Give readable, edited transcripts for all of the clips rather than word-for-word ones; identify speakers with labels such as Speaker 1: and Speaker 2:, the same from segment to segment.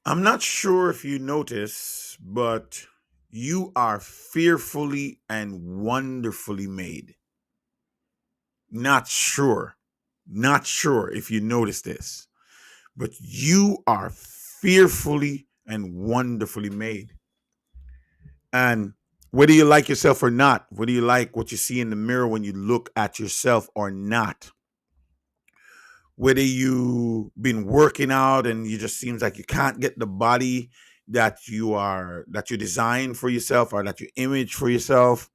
Speaker 1: I'm not sure if you notice, but you are fearfully and wonderfully made. Not sure. Not sure if you notice this, but you are fearfully and wonderfully made. And whether you like yourself or not, whether you like what you see in the mirror when you look at yourself or not, whether you been working out and you just seems like you can't get the body that you design for yourself or that you image for yourself,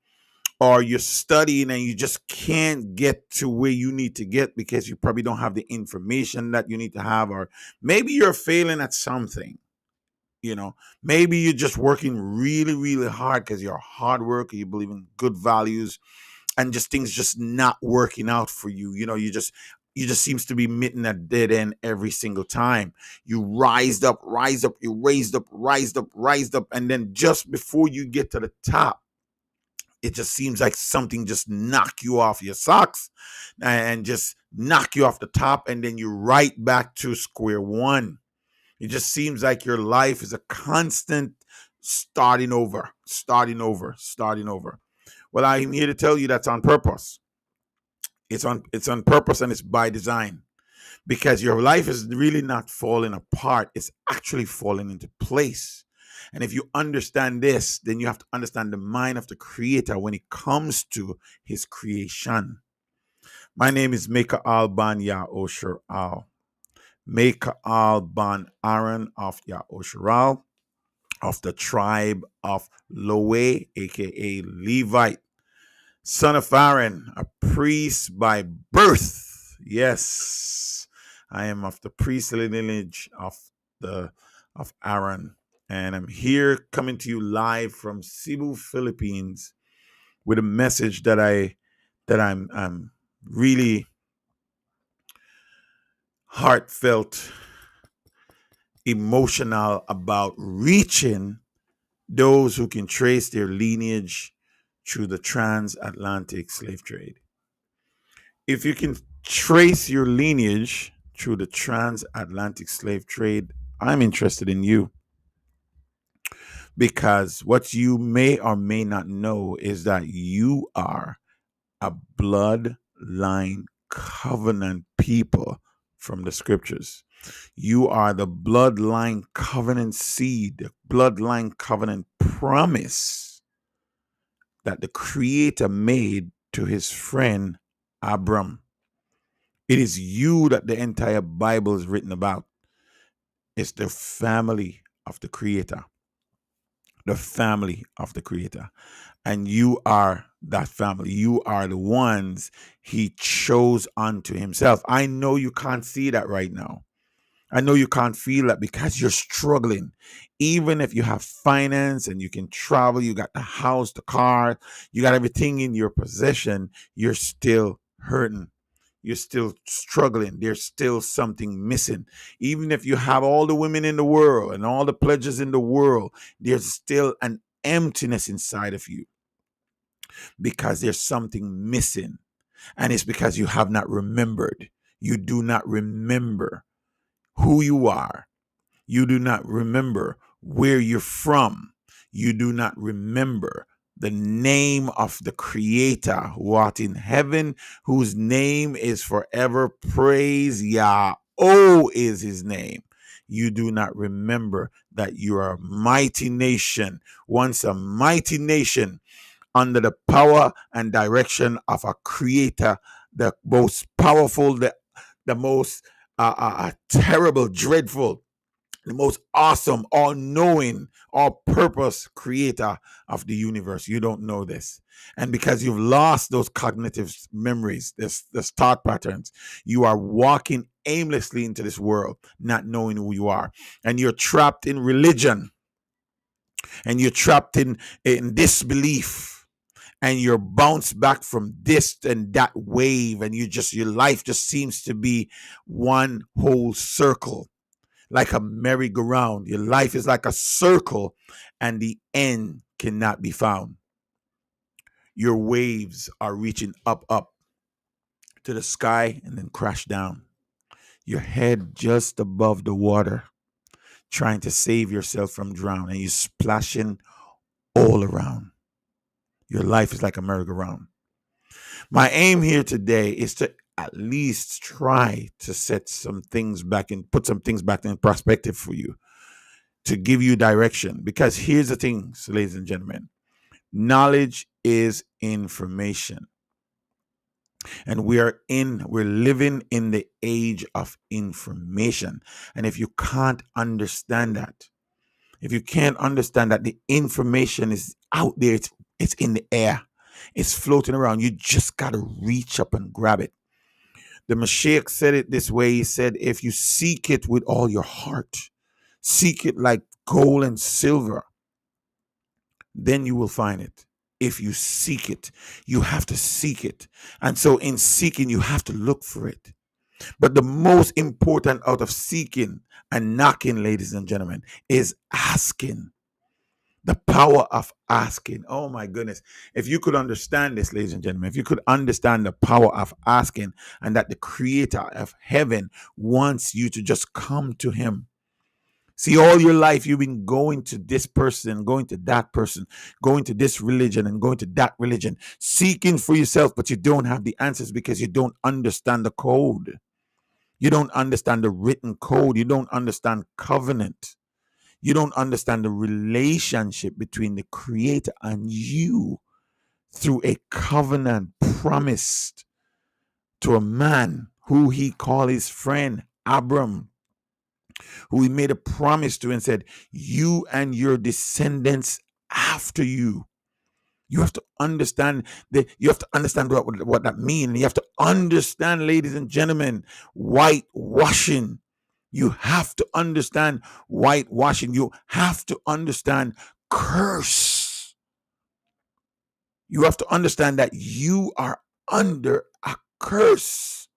Speaker 1: or you're studying and you just can't get to where you need to get because you probably don't have the information that you need to have, or maybe you're failing at something. you know Maybe you're just working really really hard because you're a hard worker, you believe in good values, and just things just not working out for you. You just seems to be meeting a dead end every single time. You rise up, you raised up, and then just before you get to the top, it just seems like something just knock you off your socks and just knock you off the top, and then you're right back to square one. It just seems like your life is a constant starting over, starting over, starting over. Well, I'm here to tell you that's on purpose. It's on purpose, and it's by design, because your life is really not falling apart. It's actually falling into place. And if you understand this, then you have to understand the mind of the creator when it comes to his creation. My name is Maycha'al Ban Osher Al. Maycha'al Ban Aaron of Osheral, of the tribe of Loe, aka Levite, son of Aaron, a priest by birth. Yes, I am of the priestly lineage the of Aaron, and I'm here coming to you live from Cebu, Philippines, with a message that I'm really heartfelt, emotional about reaching those who can trace their lineage through the transatlantic slave trade. If you can trace your lineage through the transatlantic slave trade, I'm interested in you, because what you may or may not know is that you are a bloodline covenant people from the scriptures. You are the bloodline covenant seed, the bloodline covenant promise that the Creator made to his friend Abram. It is you that the entire Bible is written about. It's the family of the Creator, the family of the Creator. And you are that family. You are the ones he chose unto himself. I know you can't see that right now. I know you can't feel that because you're struggling. Even if you have finance and you can travel, you got the house, the car, you got everything in your possession, you're still hurting. You're still struggling. There's still something missing. Even if you have all the women in the world and all the pleasures in the world, there's still an emptiness inside of you because there's something missing. And it's because you have not remembered. You do not remember who you are. You do not remember where you're from. You do not remember the name of the Creator who art in heaven, whose name is forever praised. Yah is his name. You do not remember that you are a mighty nation, once a mighty nation under the power and direction of a Creator, the most powerful, the most terrible, dreadful, the most awesome, all knowing, all purpose creator of the universe. You don't know this. And because you've lost those cognitive memories, this thought patterns, you are walking aimlessly into this world, not knowing who you are. And you're trapped in religion, and you're trapped in disbelief, and you're bounced back from this and that wave, and your life just seems to be one whole circle, like a merry-go-round. Your life is like a circle, and the end cannot be found. Your waves are reaching up to the sky and then crash down. Your head just above the water, trying to save yourself from drowning, and you're splashing all around. Your life is like a merry-go-round. My aim here today is to at least try to set some things back and put some things back in perspective for you, to give you direction. Because here's the thing, ladies and gentlemen, knowledge is information. And we're living in the age of information. And if you can't understand that, if you can't understand that the information is out there, it's in the air, it's floating around, you just got to reach up and grab it. The Mashiach said it this way. He said, if you seek it with all your heart, seek it like gold and silver, then you will find it. If you seek it, you have to seek it. And so in seeking, you have to look for it. But the most important out of seeking and knocking, ladies and gentlemen, is asking. The power of asking. Oh my goodness. If you could understand this, ladies and gentlemen, if you could understand the power of asking, and that the creator of heaven wants you to just come to him. See, all your life you've been going to this person, going to that person, going to this religion and going to that religion, seeking for yourself, but you don't have the answers because you don't understand the code. You don't understand the written code. You don't understand covenant. You don't understand the relationship between the creator and you through a covenant promised to a man who he called his friend Abram, who he made a promise to and said, you and your descendants after you. You have to understand that. You have to understand what that means. You have to understand, ladies and gentlemen, whitewashing. You have to understand whitewashing. You have to understand curse. You have to understand that you are under a curse.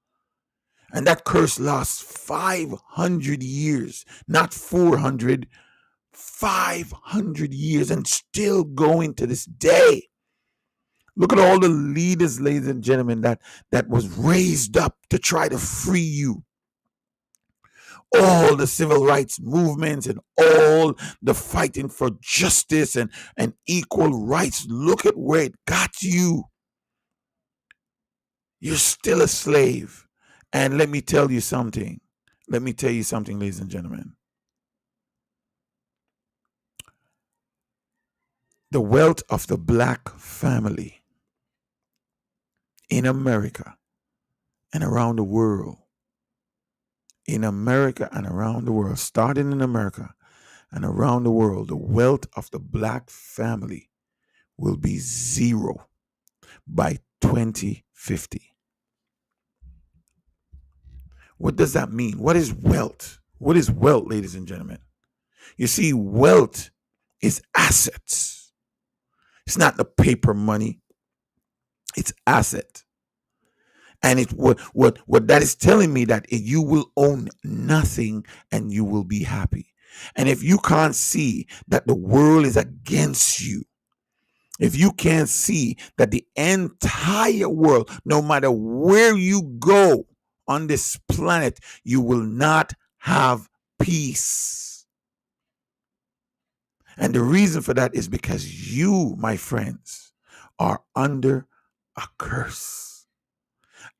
Speaker 1: And that curse lasts 500 years, not 400, 500 years, and still going to this day. Look at all the leaders, ladies and gentlemen, that was raised up to try to free you. All the civil rights movements and all the fighting for justice and equal rights. Look at where it got you. You're still a slave. And let me tell you something. Let me tell you something, ladies and gentlemen. The wealth of the black family in America and around the world, in America and around the world, starting in America and around the world, the wealth of the black family will be zero by 2050. What does that mean? What is wealth? What is wealth, ladies and gentlemen? You see, wealth is assets. It's not the paper money. It's asset. And what that is telling me that you will own nothing and you will be happy. And if you can't see that the world is against you, if you can't see that the entire world, no matter where you go on this planet, you will not have peace. And the reason for that is because you, my friends, are under a curse.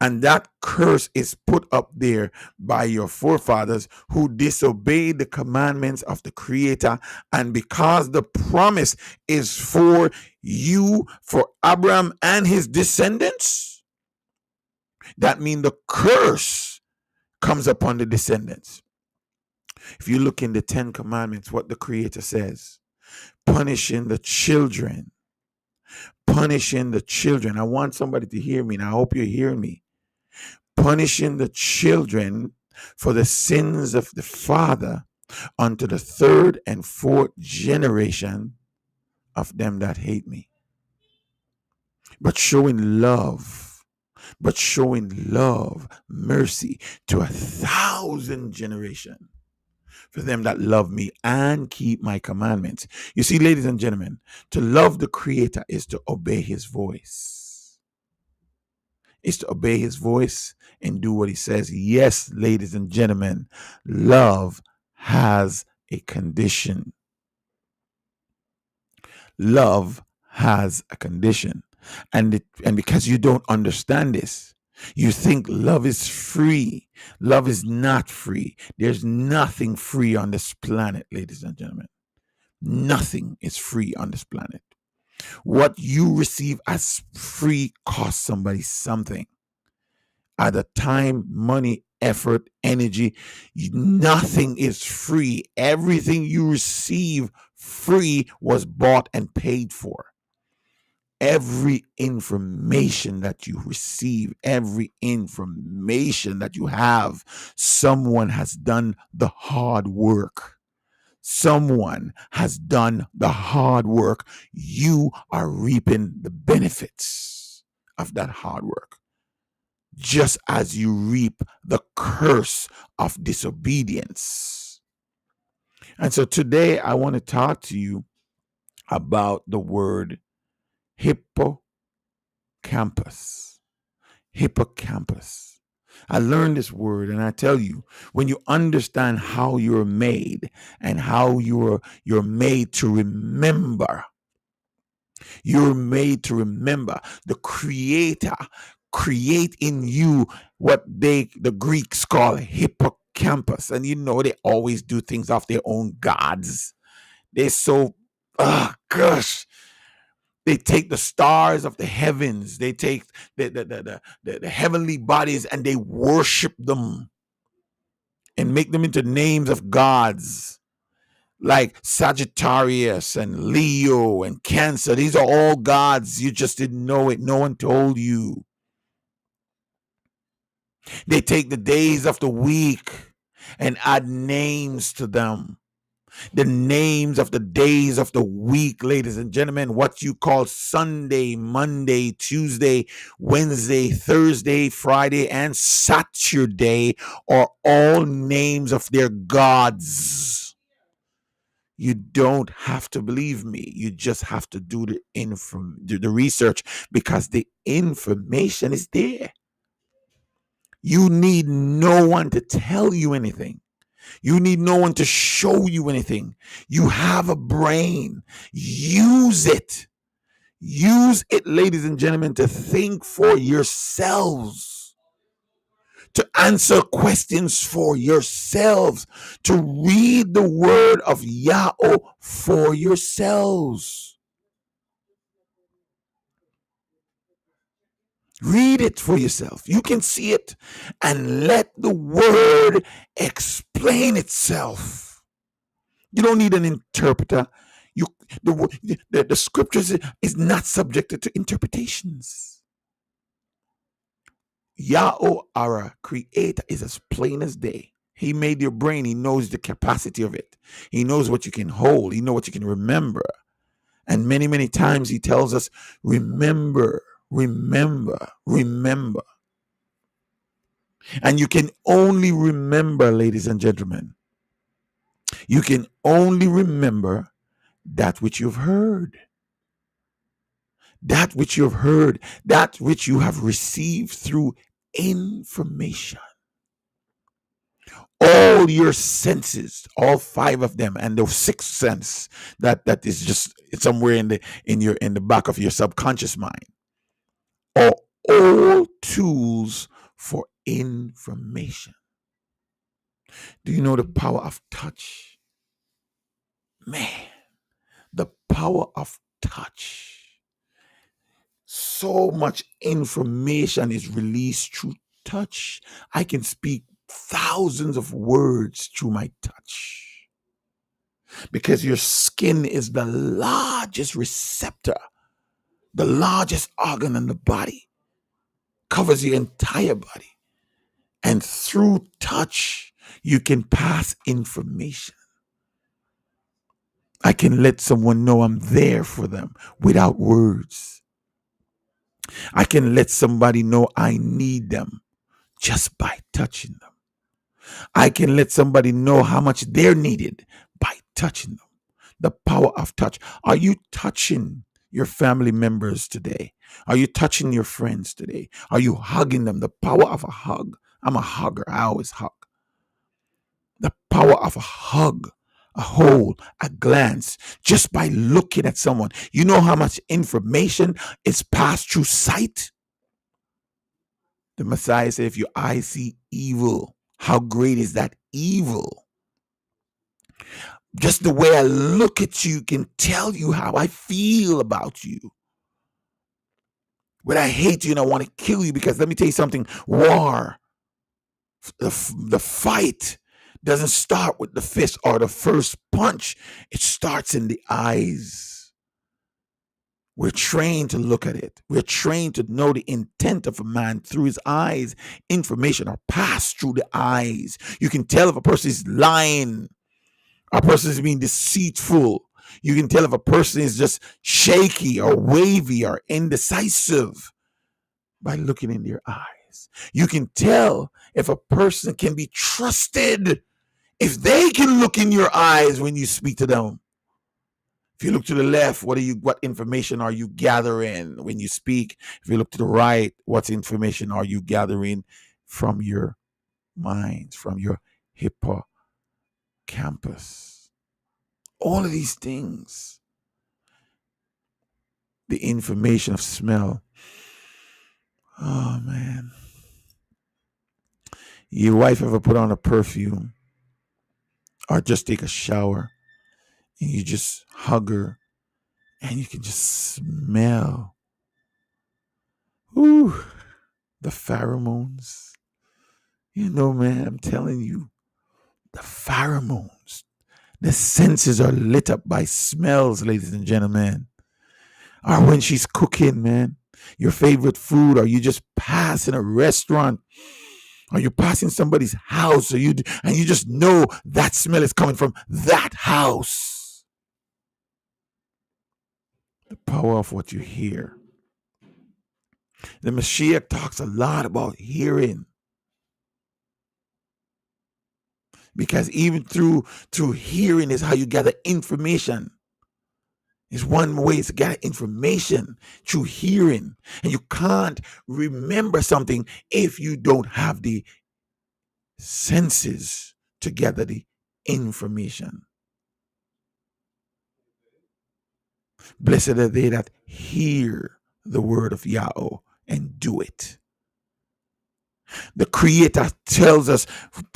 Speaker 1: And that curse is put up there by your forefathers who disobeyed the commandments of the Creator. And because the promise is for you, for Abraham and his descendants, that means the curse comes upon the descendants. If you look in the 10 Commandments, what the Creator says, punishing the children. Punishing the children. I want somebody to hear me, and I hope you're hearing me. Punishing the children for the sins of the father unto the third and fourth generation of them that hate me. But showing love, mercy to 1,000 generations for them that love me and keep my commandments. You see, ladies and gentlemen, to love the Creator is to obey his voice. Is to obey his voice and do what he says. Yes, ladies and gentlemen, love has a condition. Love has a condition. And because you don't understand this, you think love is free. Love is not free. There's nothing free on this planet, ladies and gentlemen. Nothing is free on this planet. What you receive as free costs somebody something. Either time, money, effort, energy. Nothing is free. Everything you receive free was bought and paid for. Every information that you receive, every information that you have, someone has done the hard work. Someone has done the hard work. You are reaping the benefits of that hard work, just as you reap the curse of disobedience. And so today I want to talk to you about the word hippocampus. Hippocampus. I learned this word, and I tell you, when you understand how you're made and how you're made to remember, you're made to remember. The Creator create in you what the Greeks call hippocampus, and they always do things off their own gods. They're so, gosh. They take the stars of the heavens. They take the heavenly bodies and they worship them and make them into names of gods like Sagittarius and Leo and Cancer. These are all gods. You just didn't know it. No one told you. They take the days of the week and add names to them. The names of the days of the week, ladies and gentlemen, what you call Sunday, Monday, Tuesday, Wednesday, Thursday, Friday, and Saturday are all names of their gods. You don't have to believe me. You just have to do the research, because the information is there. You need no one to tell you anything. You need no one to show you anything. You have a brain. Use it. Use it, ladies and gentlemen, to think for yourselves, to answer questions for yourselves, to read the word of Yahweh for yourselves. Read it for yourself. You can see it, and let the word explain itself. You don't need an interpreter. The scriptures is not subjected to interpretations. Yahweh, our creator, is as plain as day. He made your brain. He knows the capacity of it. He knows what you can hold. He knows what you can remember. And many, many times he tells us, remember, remember, remember. And you can only remember, ladies and gentlemen, you can only remember that which you've heard. That which you've heard, that which you have received through information. All your senses, all five of them, and the sixth sense that is just somewhere in the back of your subconscious mind, are all tools for information. Do you know the power of touch? Man, the power of touch. So much information is released through touch. I can speak thousands of words through my touch, because your skin is the largest receptor, the largest organ in the body, covers the entire body. And through touch, you can pass information. I can let someone know I'm there for them without words. I can let somebody know I need them just by touching them. I can let somebody know how much they're needed by touching them. The power of touch. Are you touching your family members today? Are you touching your friends today? Are you hugging them? The power of a hug. I'm a hugger. I always hug. The power of a hug. a hold, a glance, just by looking at someone. You know how much information is passed through sight? The Messiah said, if your eyes see evil, how great is that evil? Just the way I look at you can tell you how I feel about you. But I hate you and I want to kill you, because let me tell you something, war, the fight doesn't start with the fist or the first punch. It starts in the eyes. We're trained to look at it. We're trained to know the intent of a man through his eyes. Information are passed through the eyes. You can tell if a person is lying, a person is being deceitful. You can tell if a person is just shaky or wavy or indecisive by looking in their eyes. You can tell if a person can be trusted if they can look in your eyes when you speak to them. If you look to the left, what information are you gathering when you speak? If you look to the right, what information are you gathering from your mind, from your hippocampus? All of these things. The information of smell. Oh man. Your wife ever put on a perfume or just take a shower and you just hug her and you can just smell, ooh, the pheromones. You know, man, I'm telling you, the pheromones, the senses are lit up by smells, ladies and gentlemen. Or when she's cooking, man, your favorite food, or you just pass in a restaurant, or you're passing somebody's house, and you just know that smell is coming from that house. The power of what you hear. The Mashiach talks a lot about hearing, because even through hearing is how you gather information. It's one way to gather information, through hearing. And you can't remember something if you don't have the senses to gather the information. Blessed are they that hear the word of Yahweh and do it. The Creator tells us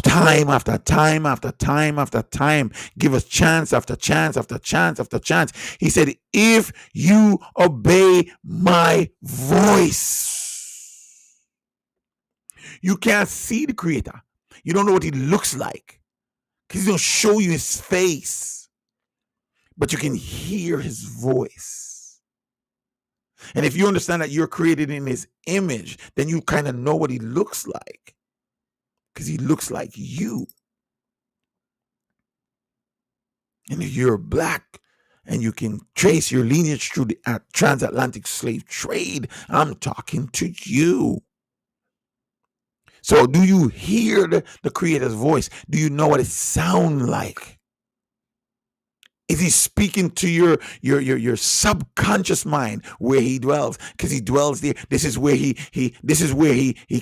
Speaker 1: time after time after time after time, give us chance after chance after chance after chance. He said, if you obey my voice, you can't see the Creator. You don't know what he looks like, because he don't show you his face, but you can hear his voice. And if you understand that you're created in his image, then you kind of know what he looks like, because he looks like you. And if you're black and you can trace your lineage through the transatlantic slave trade, I'm talking to you. So do you hear the Creator's voice? Do you know what it sounds like? Is he speaking to your subconscious mind, where he dwells? Because he dwells there. This is where he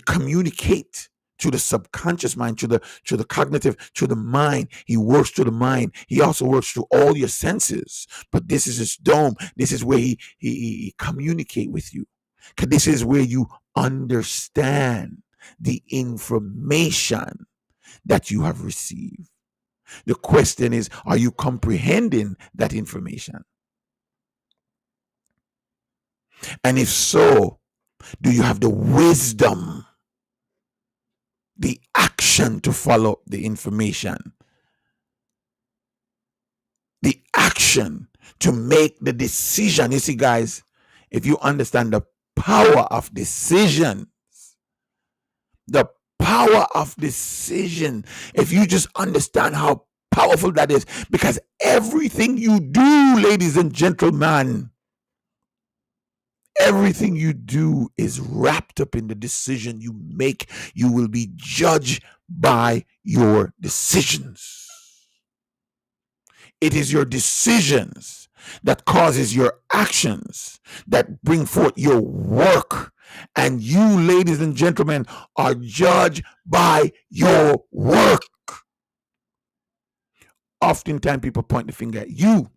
Speaker 1: communicates to the subconscious mind, to the cognitive, to the mind. He works through the mind. He also works through all your senses. But this is his dome. This is where he communicate with you. Because this is where you understand the information that you have received. The question is, are you comprehending that information? And if so, do you have the wisdom, the action to follow the information, the action to make the decision? You see, guys, if you understand the power of decision, the power of decision, if you just understand how powerful that is, because everything you do, ladies and gentlemen, everything you do is wrapped up in the decision you make. You will be judged by your decisions. It is your decisions that causes your actions, that bring forth your work. And you, ladies and gentlemen, are judged by your work. oftentimes people point the finger at you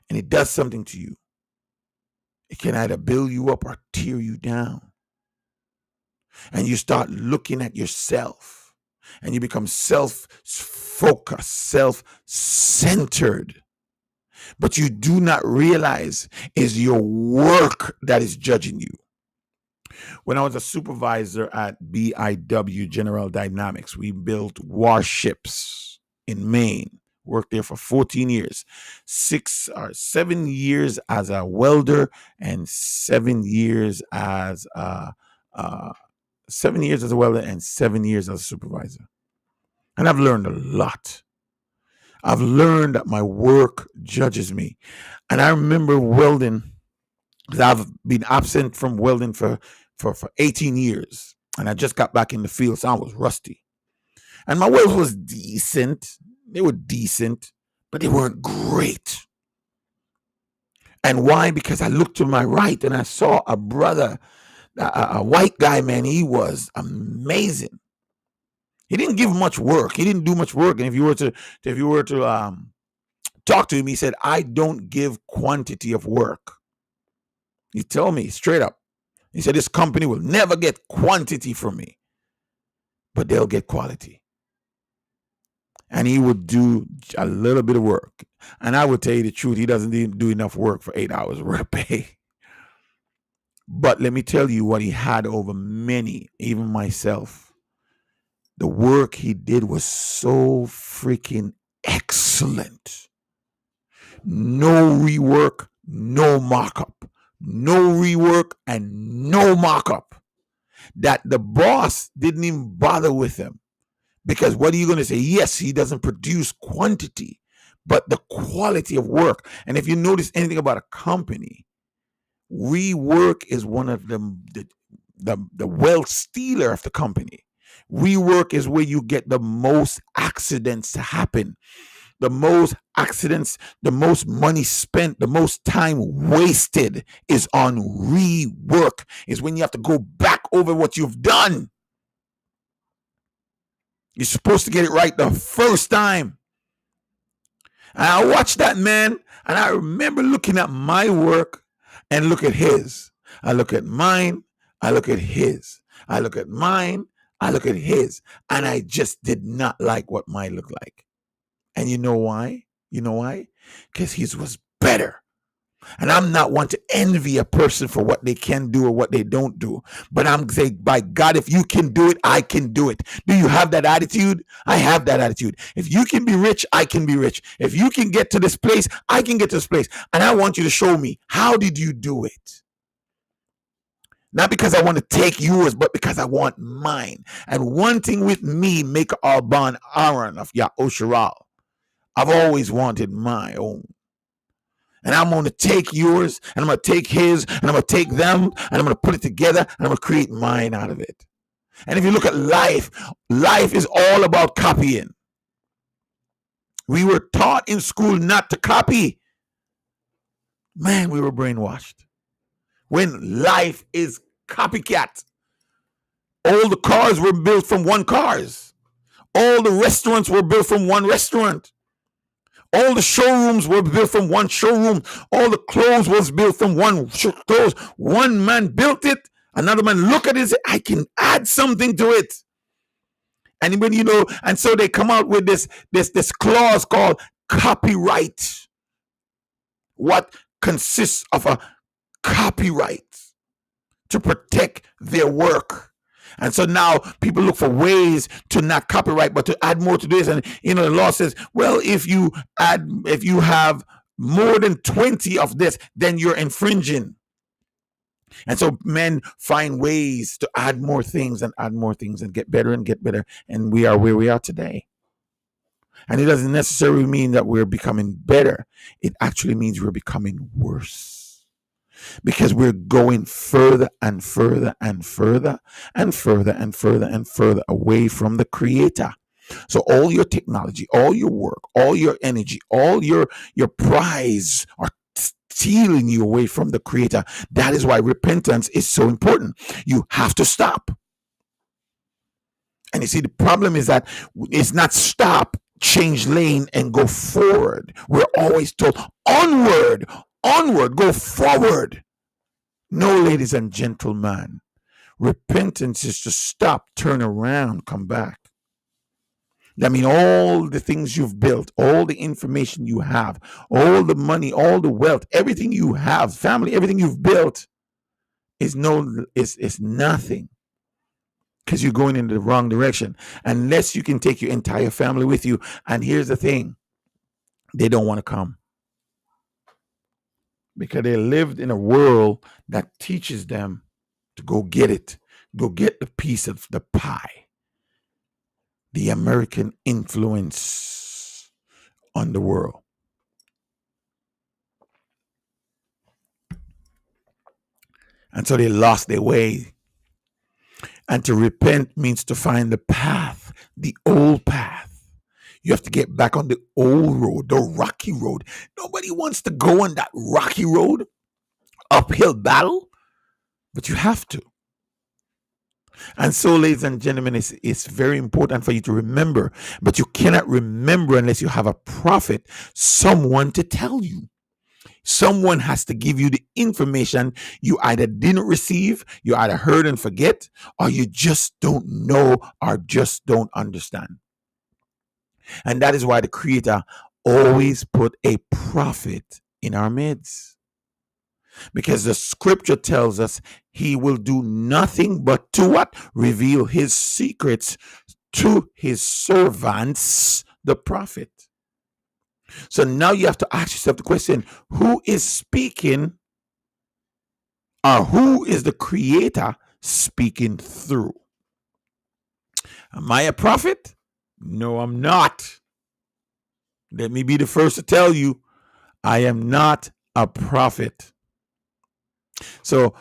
Speaker 1: and it does something to you. It can either build you up or tear you down. And you start looking at yourself and you become self-focused, self-centered. But you do not realize is your work that is judging you. When I was a supervisor at BIW, General Dynamics, we built warships in Maine. Worked there for 14 years, 7 years as a welder and 7 years as a 7 years as a welder and 7 years as a supervisor. And I've learned a lot. I've learned that my work judges me. And I remember welding, because I've been absent from welding for 18 years. And I just got back in the field, so I was rusty. And my welds was decent. They were decent, but they weren't great. And why? Because I looked to my right and I saw a brother, a white guy, man. He was amazing. He didn't give much work. He didn't do much work. And if you were to talk to him, he said, "I don't give quantity of work." He told me straight up. He said, "This company will never get quantity from me, but they'll get quality." And he would do a little bit of work. And I would tell you the truth, he doesn't even do enough work for 8 hours worth of pay. But let me tell you what he had over many, even myself. The work he did was so freaking excellent. No rework, no mock-up. No rework and no mock-up. That the boss didn't even bother with him. Because what are you going to say? Yes, he doesn't produce quantity, but the quality of work. And if you notice anything about a company, rework is one of the wealth stealer of the company. Rework is where you get the most accidents to happen. The most accidents, the most money spent, the most time wasted is on rework. Is when you have to go back over what you've done. You're supposed to get it right the first time. And I watched that man, and I remember looking at my work and look at his. I look at mine, I look at his. I look at mine, I look at his. And I just did not like what mine looked like. And you know why? You know why? Because his was better. And I'm not one to envy a person for what they can do or what they don't do. But I'm saying, by God, if you can do it, I can do it. Do you have that attitude? I have that attitude. If you can be rich, I can be rich. If you can get to this place, I can get to this place. And I want you to show me, how did you do it? Not because I want to take yours, but because I want mine. And one thing with me, Maycha'al ban Aaron of Maycha'al, I've always wanted my own. And I'm going to take yours, and I'm going to take his, and I'm going to take them, and I'm going to put it together, and I'm going to create mine out of it. And if you look at life, life is all about copying. We were taught in school not to copy. Man, we were brainwashed. When life is copycat. All the cars were built from one cars. All the restaurants were built from one restaurant. All the showrooms were built from one showroom. All the clothes was built from one clothes. One man built it. Another man look at it and say, I can add something to it. And when and so they come out with this clause called copyright. What consists of a copyright to protect their work. And so now people look for ways to not copyright, but to add more to this. And the law says, well, if you have more than 20 of this, then you're infringing. And so men find ways to add more things and get better and get better. And we are where we are today. And it doesn't necessarily mean that we're becoming better. It actually means we're becoming worse. Because we're going further and further and further and further and further and further away from the Creator. So all your technology, all your work, all your energy, all your prize are stealing you away from the Creator. That is why repentance is so important. You have to stop. And you see, the problem is that it's not stop change lane and go forward. We're always told, onward, onward, go forward. No, ladies and gentlemen, repentance is to stop, turn around, come back. That means all the things you've built, all the information you have, all the money, all the wealth, everything you have, family, everything you've built is nothing, because you're going in the wrong direction. Unless you can take your entire family with you. And here's the thing, they don't want to come, because they lived in a world that teaches them to go get it, go get the piece of the pie. The American influence on the world. And so they lost their way. And to repent means to find the path, the old path. You have to get back on the old road, the rocky road. Nobody wants to go on that rocky road, uphill battle, but you have to. And so, ladies and gentlemen, it's very important for you to remember, but you cannot remember unless you have a prophet, someone to tell you. Someone has to give you the information you either didn't receive, you either heard and forget, or you just don't know or just don't understand. And that is why the Creator always put a prophet in our midst. Because the scripture tells us he will do nothing but to what? Reveal his secrets to his servants, the prophet. So now you have to ask yourself the question, who is speaking, or who is the Creator speaking through? Am I a prophet? No, I'm not. Let me be the first to tell you, I am not a prophet. So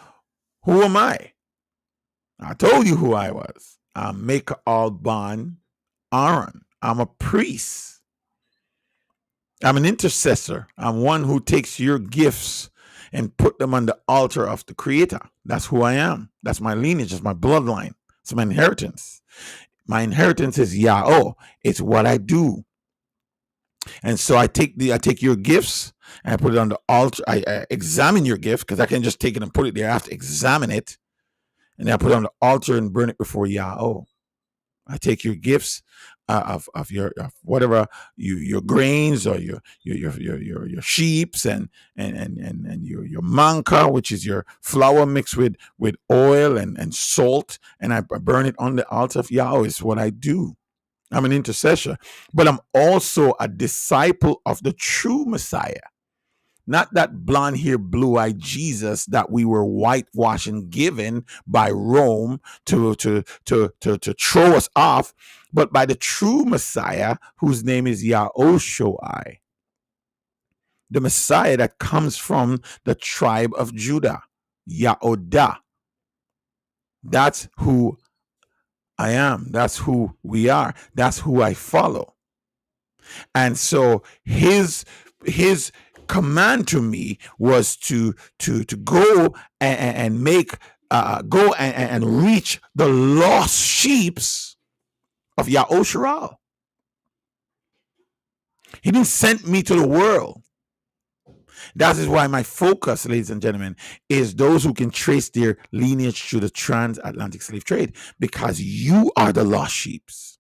Speaker 1: who am I? I told you who I was. I'm Maycha'al Ban Aaron. I'm a priest. I'm an intercessor. I'm one who takes your gifts and put them on the altar of the Creator. That's who I am. That's my lineage. That's my bloodline. It's my inheritance. My inheritance is Yahweh. It's what I do. And so I take your gifts and I put it on the altar. I examine your gift, because I can't just take it and put it there. I have to examine it. And then I put it on the altar and burn it before Yahweh. I take your gifts of whatever your grains or your sheeps and your manka, which is your flour mixed with oil and salt, and I burn it on the altar of Yahweh. Is what I do. I'm an intercessor, but I'm also a disciple of the true Messiah. Not that blonde hair, blue-eyed Jesus that we were whitewashing, given by Rome to throw us off, but by the true Messiah, whose name is Yahushua, the Messiah that comes from the tribe of Judah, Yahodah. That's who I am. That's who we are. That's who I follow. And so his command to me was to go and make go and reach the lost sheeps of Yahushua. He didn't send me to the world. That is why my focus, ladies and gentlemen, is those who can trace their lineage through the transatlantic slave trade, because you are the lost sheeps.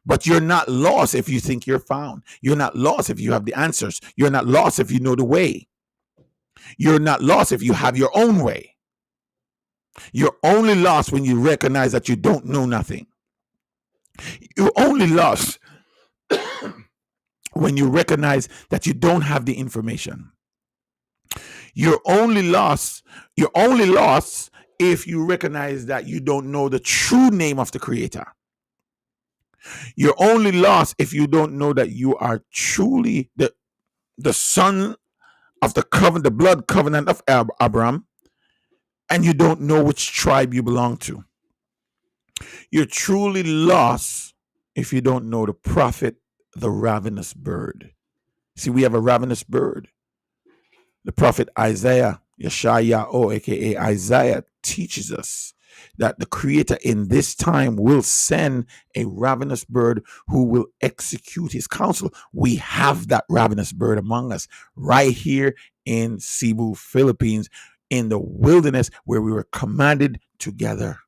Speaker 1: But you're not lost if you think you're found. You're not lost if you have the answers. You're not lost if you know the way. You're not lost if you have your own way. You're only lost when you recognize that you don't know nothing. You're only lost when you recognize that you don't have the information. You're only lost if you recognize that you don't know the true name of the Creator. You're only lost if you don't know that you are truly the son of the blood covenant of Abraham, and you don't know which tribe you belong to. You're truly lost if you don't know the prophet, the ravenous bird. See, we have a ravenous bird. The prophet Isaiah, Yeshayahu, aka Isaiah, teaches us that the Creator in this time will send a ravenous bird who will execute his counsel. We have that ravenous bird among us right here in Cebu, Philippines, in the wilderness where we were commanded to gather.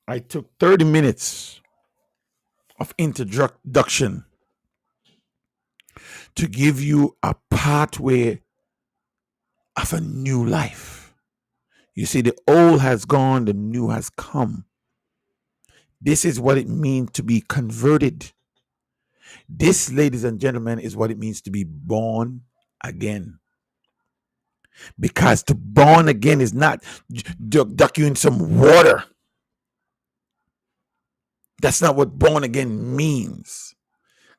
Speaker 1: I took 30 minutes of introduction to give you a pathway of a new life. You see, the old has gone, the new has come. This is what it means to be converted. This, ladies and gentlemen, is what it means to be born again. Because to born again is not duck you in some water. That's not what born again means.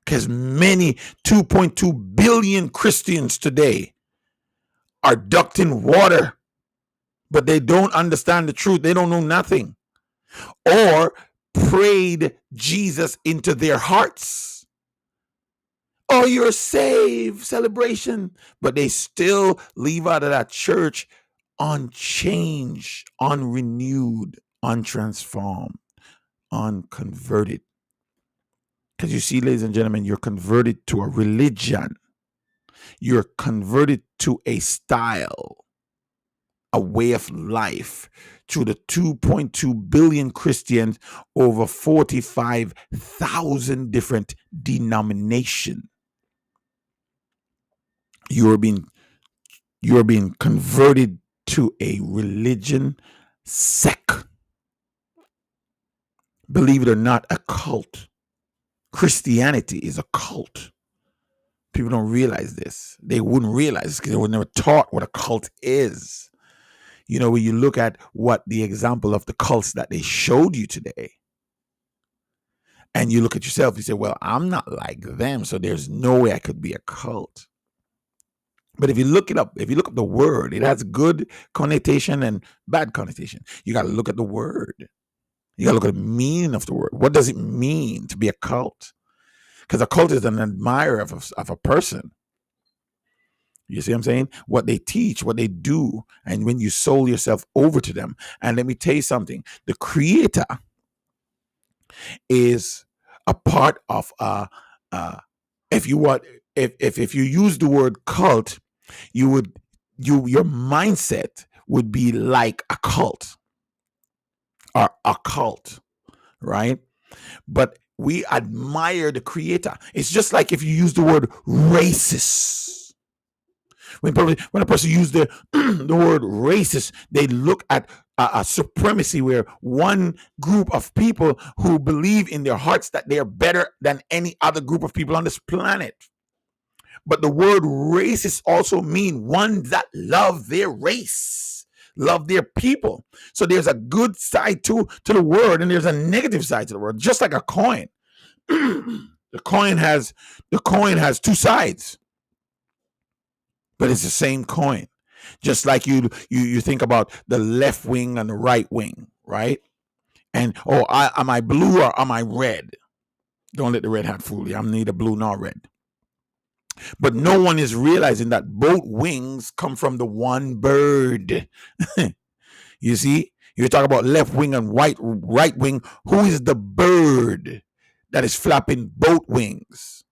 Speaker 1: Because many 2.2 billion Christians today are ducked in water, but they don't understand the truth. They don't know nothing. Or prayed Jesus into their hearts. Oh, you're saved, celebration. But they still leave out of that church unchanged, unrenewed, untransformed, unconverted. Because you see, ladies and gentlemen, you're converted to a religion. You're converted to a style, a way of life, to the 2.2 billion Christians, over 45,000 different denominations. You're being converted to a religion sect. Believe it or not, a cult. Christianity is a cult. People don't realize this. They wouldn't realize because they were never taught what a cult is. You know, when you look at what the example of the cults that they showed you today, and you look at yourself, you say, well, I'm not like them, so there's no way I could be a cult. But if you look it up, if you look up the word, it has good connotation and bad connotation. You got to look at the word. You got to look at the meaning of the word. What does it mean to be a cult? Because a cult is an admirer of a person. You see what I'm saying? What they teach, what they do, and when you sold yourself over to them. And let me tell you something. The Creator is a part of if you use the word cult, your mindset would be like a cult or a cult, right? But we admire the Creator. It's just like if you use the word racist. When a person uses the word racist, they look at a supremacy where one group of people who believe in their hearts that they are better than any other group of people on this planet. But the word racist also means one that love their race, love their people. So there's a good side to the word, and there's a negative side to the word, just like a coin. The coin has two sides, but it's the same coin. Just like you think about the left wing and the right wing, right? And am I blue or am I red? Don't let the red hat fool you. I'm neither blue nor red. But no one is realizing that both wings come from the one bird. You see, you talk about left wing and right wing. Who is the bird that is flapping both wings?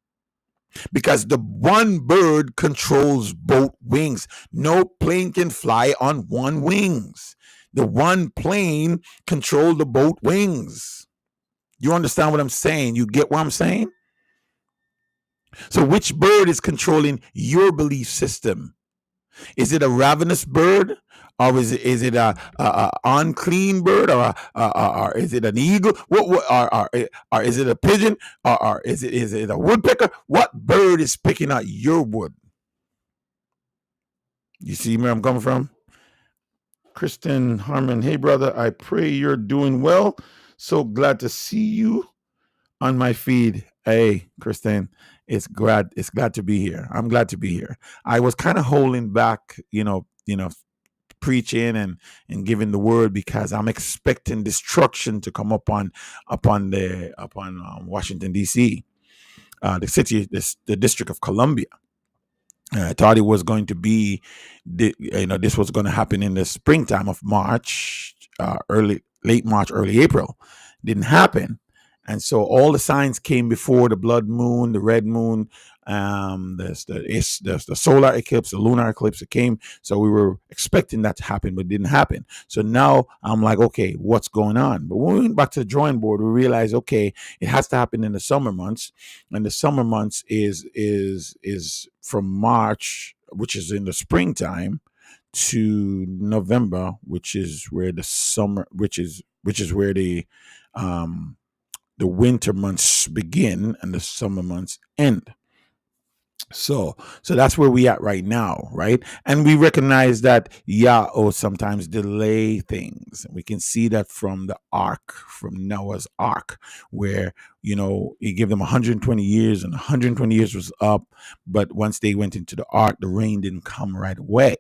Speaker 1: Because the one bird controls both wings. No plane can fly on one wings. The one plane controls the both wings. You understand what I'm saying? You get what I'm saying? So which bird is controlling your belief system? Is it a ravenous bird, or is it a unclean bird, or is it an eagle? Or is it a pigeon, or is it a woodpecker? What bird is picking out your wood? You see where I'm coming from? Kristen Harmon, hey brother, I pray you're doing well. So glad to see you on my feed. Hey, Kristen, it's glad to be here. I'm glad to be here. I was kind of holding back, preaching and giving the word because I'm expecting destruction to come upon Washington D.C., the District of Columbia. I thought it was going to be, this was going to happen in the springtime of March, late March, early April. Didn't happen, and so all the signs came before the blood moon, the red moon, the solar eclipse, the lunar eclipse. It came, so we were expecting that to happen, but it didn't happen. So now I'm like, okay, what's going on? But when we went back to the drawing board, we realized, okay, it has to happen in the summer months, and the summer months is from March, which is in the springtime, to November, which is where the summer, which is where the winter months begin and the summer months end. So that's where we at right now, right? And we recognize that Yahweh sometimes delay things. We can see that from the ark, from Noah's ark, where he gave them 120 years, and 120 years was up, but once they went into the ark, the rain didn't come right away.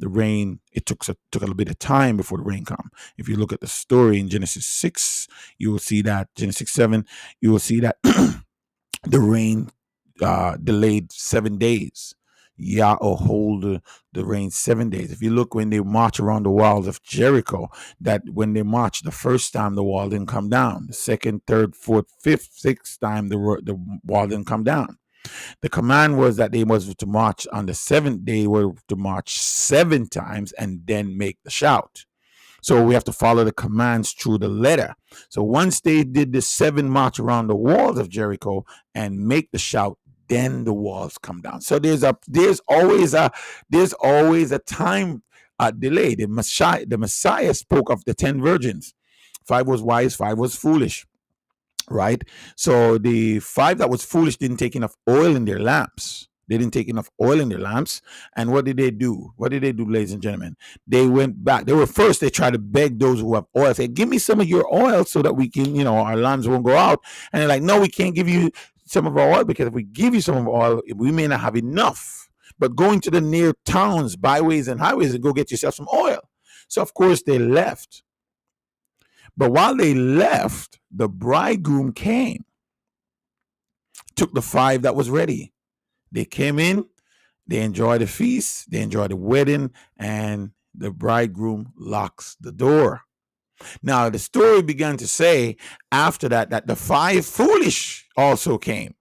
Speaker 1: The rain, it took a little bit of time before the rain come. If you look at the story in Genesis 6, you will see that, Genesis 7, you will see that the rain delayed 7 days. Yahweh hold the rain 7 days. If you look when they march around the walls of Jericho, that when they march the first time, the wall didn't come down. The second, third, fourth, fifth, sixth time, the wall didn't come down. The command was that they was to march on the seventh day, were to march 7 times and then make the shout. So we have to follow the commands through the letter. So once they did the 7 march around the walls of Jericho and make the shout, then the walls come down. So there's always a time delay. The Messiah spoke of the 10 virgins. 5 was wise, 5 was foolish. Right? So the 5 that was foolish didn't take enough oil in their lamps. They didn't take enough oil in their lamps. And what did they do? Ladies and gentlemen? They went back. They tried to beg those who have oil, say, give me some of your oil so that we can, our lamps won't go out. And they're like, no, we can't give you some of our oil, because if we give you some of our oil, we may not have enough. But go into the near towns, byways, and highways and go get yourself some oil. So, of course, they left. But while they left, the bridegroom came, took the 5 that was ready. They came in, they enjoyed the feast, they enjoyed the wedding, and the bridegroom locks the door. Now, the story began to say after that the 5 foolish also came.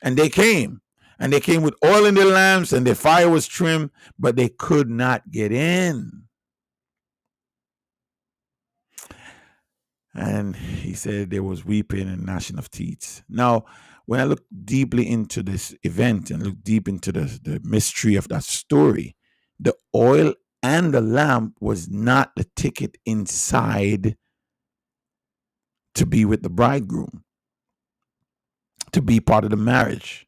Speaker 1: And they came. And they came with oil in their lamps, and their fire was trimmed, but they could not get in. And he said there was weeping and gnashing of teeth. Now, when I look deeply into this event and look deep into the mystery of that story, the oil and the lamp was not the ticket inside to be with the bridegroom, to be part of the marriage.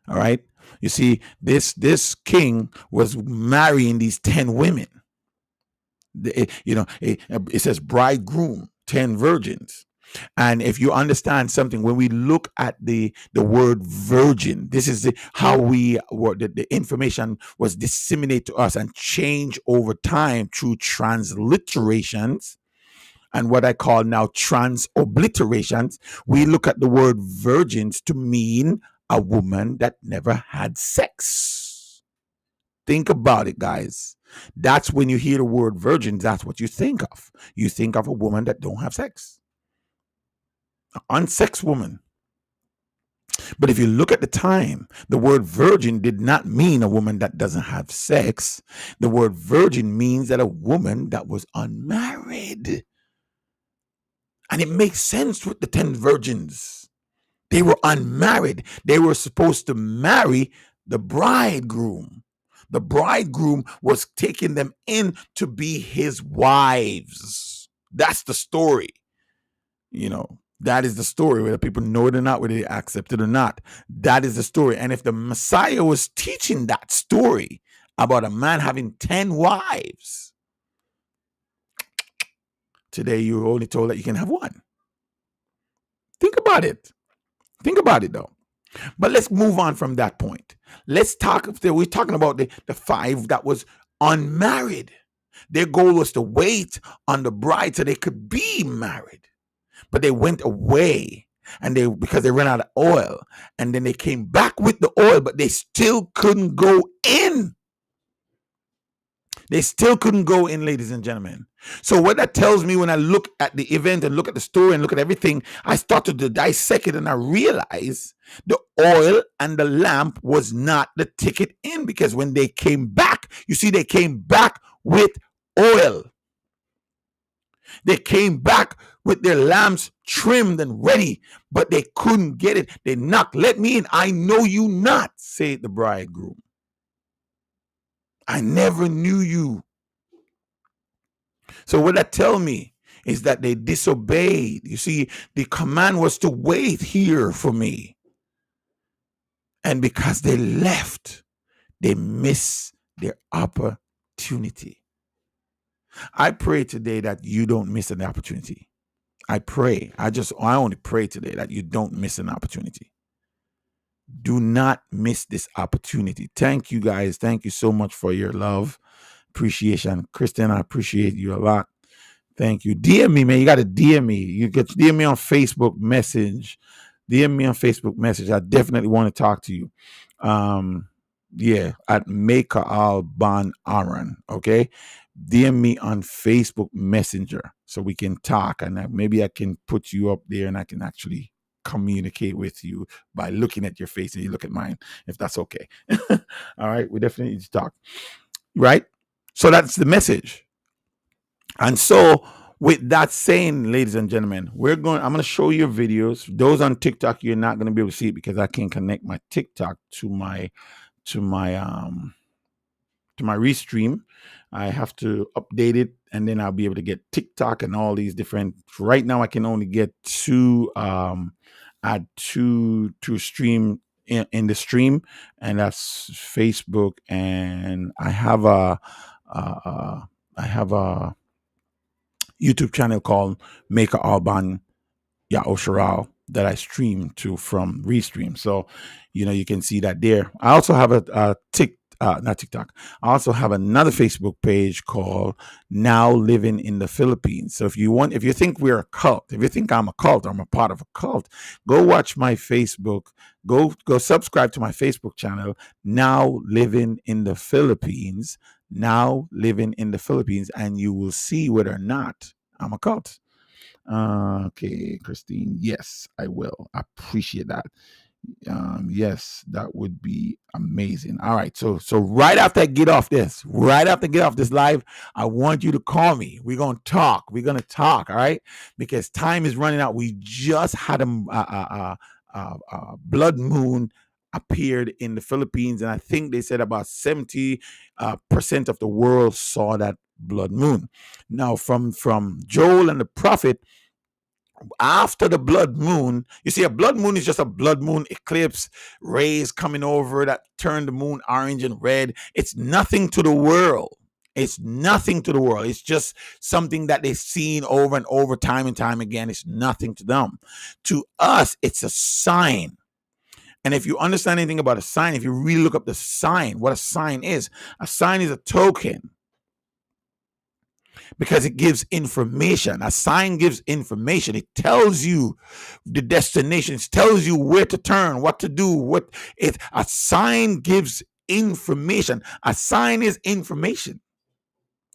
Speaker 1: All right. You see, this king was marrying these 10 women. It says bridegroom, 10 virgins. And if you understand something, when we look at the word virgin, this is how the information was disseminated to us and changed over time through transliterations and what I call now transobliterations. We look at the word virgins to mean a woman that never had sex. Think about it, guys. That's when you hear the word virgin, that's what you think of. You think of a woman that don't have sex. An unsexed woman. But if you look at the time, the word virgin did not mean a woman that doesn't have sex. The word virgin means that a woman that was unmarried. And it makes sense with the 10 virgins. They were unmarried. They were supposed to marry the bridegroom. The bridegroom was taking them in to be his wives. That's the story. That is the story, whether people know it or not, whether they accept it or not. That is the story. And if the Messiah was teaching that story about a man having 10 wives, today you're only told that you can have one. Think about it. Think about it, though. But let's move on from that point. We're talking about the 5 that was unmarried. Their goal was to wait on the bride so they could be married. But they went away. and because they ran out of oil, and then they came back with the oil, but they still couldn't go in. They still couldn't go in, ladies and gentlemen. So what that tells me, when I look at the event and look at the story and look at everything, I started to dissect it, and I realized the oil and the lamp was not the ticket in, because when they came back, you see, they came back with oil. They came back with their lamps trimmed and ready, but they couldn't get it. They knocked, "Let me in. I know you not," said the bridegroom. "I never knew you." So what that tell me is that they disobeyed. You see, the command was to wait here for me. And because they left, they missed their opportunity. I pray today that you don't miss an opportunity. I only pray today that you don't miss an opportunity. Do not miss this opportunity. Thank you, guys. Thank you so much for your love, appreciation. Kristen, I appreciate you a lot. Thank you. DM me, man. You got to DM me. You get DM me on Facebook message. DM me on Facebook message. I definitely want to talk to you. At Maycha'al Ban Aaron. Okay. DM me on Facebook Messenger so we can talk, and maybe I can put you up there and I can actually communicate with you by looking at your face and you look at mine, if that's okay. All right. We definitely need to talk. Right. So that's the message. And so, with that saying, ladies and gentlemen, I'm going to show you videos. Those on TikTok, you're not going to be able to see it because I can't connect my TikTok to my restream. I have to update it, and then I'll be able to get TikTok and all these different. Right now, I can only get add two stream in the stream, and that's Facebook, and I have a YouTube channel called Maycha'al Ban Maycha'al that I stream to from Restream. So, you can see that there. I also have not TikTok. I also have another Facebook page called Now Living in the Philippines. So if you think we're a cult, if you think I'm a cult, I'm a part of a cult, go watch my Facebook. Go subscribe to my Facebook channel, Now Living in the Philippines. Now Living in the Philippines, and you will see whether or not I'm a cult. Okay, Christine. Yes, I will. I appreciate that. Yes, that would be amazing. All right. So right after I get off this live, I want you to call me. We're going to talk. All right. Because time is running out. We just had a blood moon appeared in the Philippines, and I think they said about 70% of the world saw that blood moon. Now, from Joel and the prophet, after the blood moon, you see, a blood moon is just a blood moon eclipse, rays coming over that turn the moon orange and red. It's nothing to the world. It's just something that they've seen over and over, time and time again. It's nothing to them. To us, it's a sign. And if you understand anything about a sign, if you really look up the sign, what a sign is a token. Because it gives information. A sign gives information. It tells you the destination. It tells you where to turn, what to do. A sign gives information. A sign is information.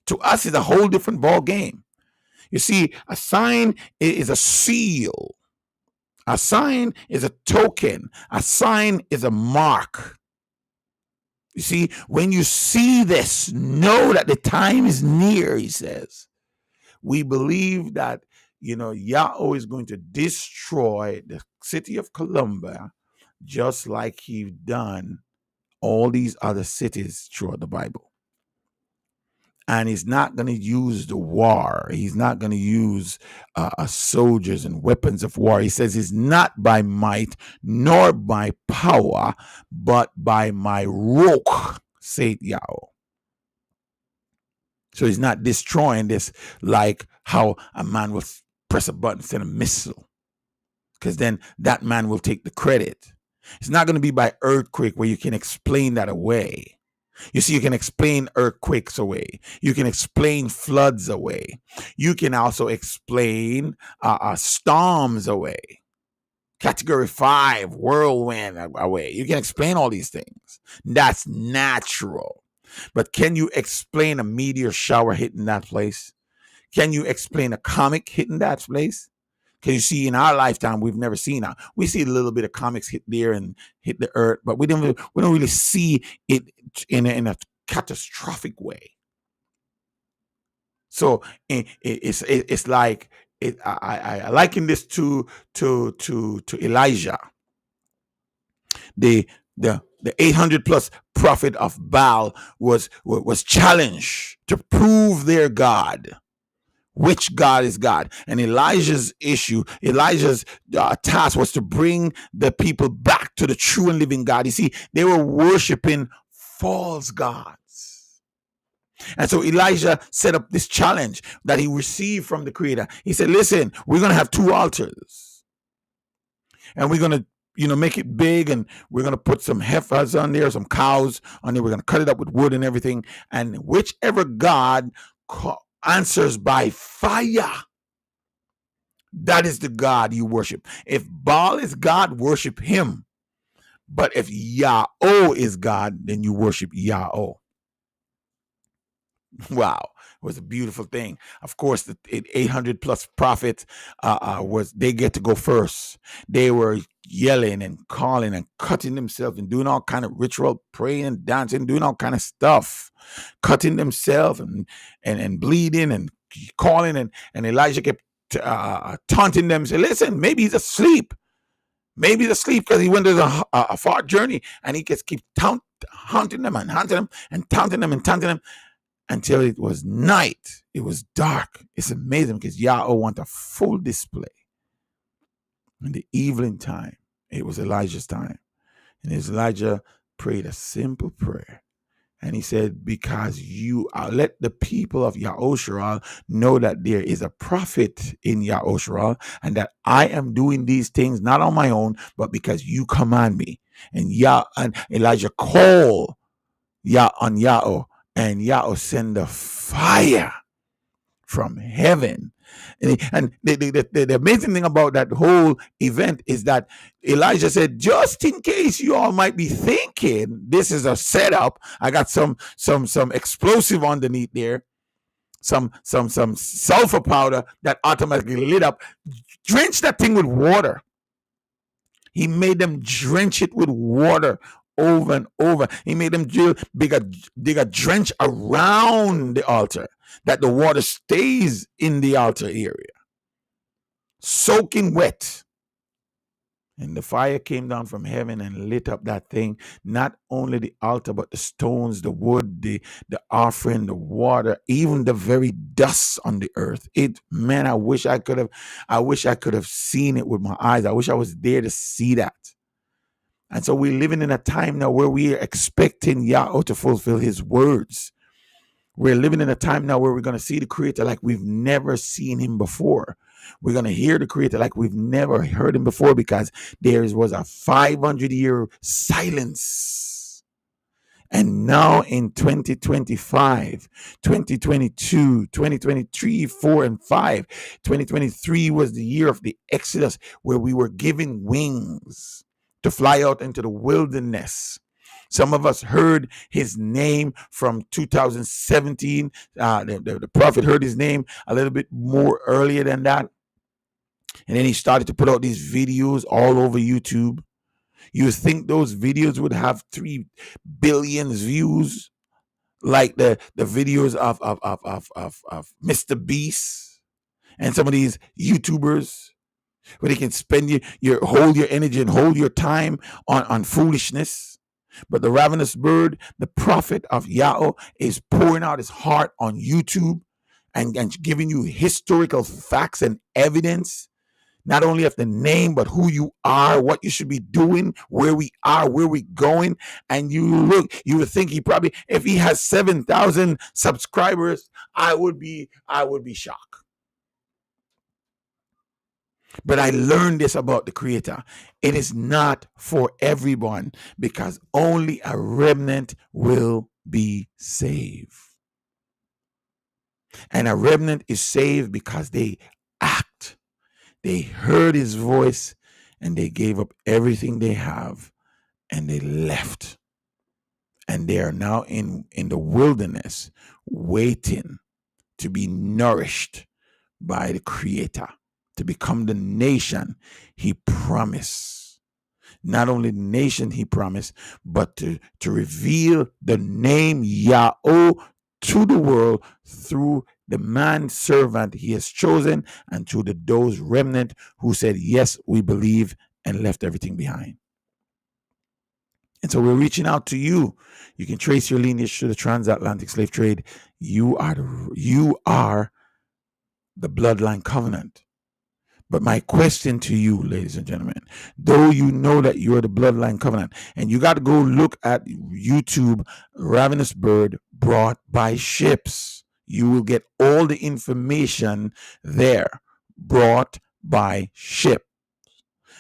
Speaker 1: To us, it's a whole different ball game. You see, a sign is a seal. A sign is a token. A sign is a mark. You see, when you see this, know that the time is near, he says. We believe that, Yahweh is going to destroy the city of Columbia just like he's done all these other cities throughout the Bible. And he's not going to use the war. He's not going to use soldiers and weapons of war. He says it's not by might nor by power, but by my ruach, saith Yahweh. So he's not destroying this like how a man will press a button, send a missile, because then that man will take the credit. It's not going to be by earthquake where you can explain that away. You see, you can explain earthquakes away. You can explain floods away. You can also explain storms away. Category 5, whirlwind away. You can explain all these things. That's natural. But can you explain a meteor shower hitting that place? Can you explain a comet hitting that place? Can you see in our lifetime, we've never seen that. We see a little bit of comics hit there and hit the earth, but we don't really see it in a catastrophic way. So it's like I liken this to Elijah, the 800 plus prophet of Baal was challenged to prove their God. Which God is God? And Elijah's task was to bring the people back to the true and living God. You see, they were worshiping false gods. And so Elijah set up this challenge that he received from the Creator. He said, listen, we're going to have 2 altars. And we're going to make it big, and we're going to put some heifers on there, some cows on there. We're going to cut it up with wood and everything. And whichever God answers by fire, that is the God you worship. If Baal is God, worship him. But if Yahweh is God, then you worship Yahweh. Wow, it was a beautiful thing. Of course, the 800 plus prophets they get to go first. They were yelling and calling and cutting themselves and doing all kind of ritual, praying and dancing, doing all kind of stuff, cutting themselves and bleeding and calling, and Elijah kept taunting them. Say, listen, maybe he's asleep. Maybe he's asleep because he went on a far journey, and he just keep haunting them and haunting them and taunting them and taunting them until it was night. It was dark. It's amazing because Yahweh wants a full display. In the evening time, it was Elijah's time. And Elijah prayed a simple prayer. And he said, because you let the people of Maycha'al know that there is a prophet in Maycha'al, and that I am doing these things not on my own, but because you command me. And Elijah called on Yahweh, and Yahweh send the fire from heaven. And the amazing thing about that whole event is that Elijah said, just in case you all might be thinking this is a setup, I got some explosive underneath there, some sulfur powder that automatically lit up. Drench that thing with water. He made them drench it with water over and over. He made them dig a drench around the altar, that the water stays in the altar area, soaking wet. And the fire came down from heaven and lit up that thing, not only the altar, but the stones, the wood, the offering, the water, even the very dust on the earth. I wish I could have seen it with my eyes. I wish I was there to see that. And so we're living in a time now where we are expecting Yahweh to fulfill his words. We're living in a time now where we're going to see the Creator like we've never seen him before. We're going to hear the Creator like we've never heard him before, because there was a 500-year silence. And now in 2025, 2022, 2023, 4 and 5, 2023 was the year of the Exodus, where we were given wings to fly out into the wilderness. Some of us heard his name from 2017. The prophet heard his name a little bit more earlier than that. And then he started to put out these videos all over YouTube. You would think those videos would have 3 billion views, like the videos of Mr. Beast and some of these YouTubers, where they can spend hold your energy and hold your time on foolishness. But the ravenous bird, the prophet of Yahweh, is pouring out his heart on YouTube and giving you historical facts and evidence, not only of the name, but who you are, what you should be doing, where we are, where we're going. And you would think if he has 7,000 subscribers, I would be shocked. But I learned this about the Creator. It is not for everyone, because only a remnant will be saved. And a remnant is saved because they act. They heard his voice and they gave up everything they have and they left. And they are now in the wilderness waiting to be nourished by the Creator, to become the nation he promised. Not only the nation he promised, but to reveal the name Yahweh to the world through the man servant he has chosen and through those remnant who said, yes, we believe, and left everything behind. And so we're reaching out to you. You can trace your lineage to the transatlantic slave trade. You are the bloodline covenant. But my question to you, ladies and gentlemen, though you know that you're the bloodline covenant, and you got to go look at YouTube, Ravenous Bird Brought by Ships. You will get all the information there, brought by ship.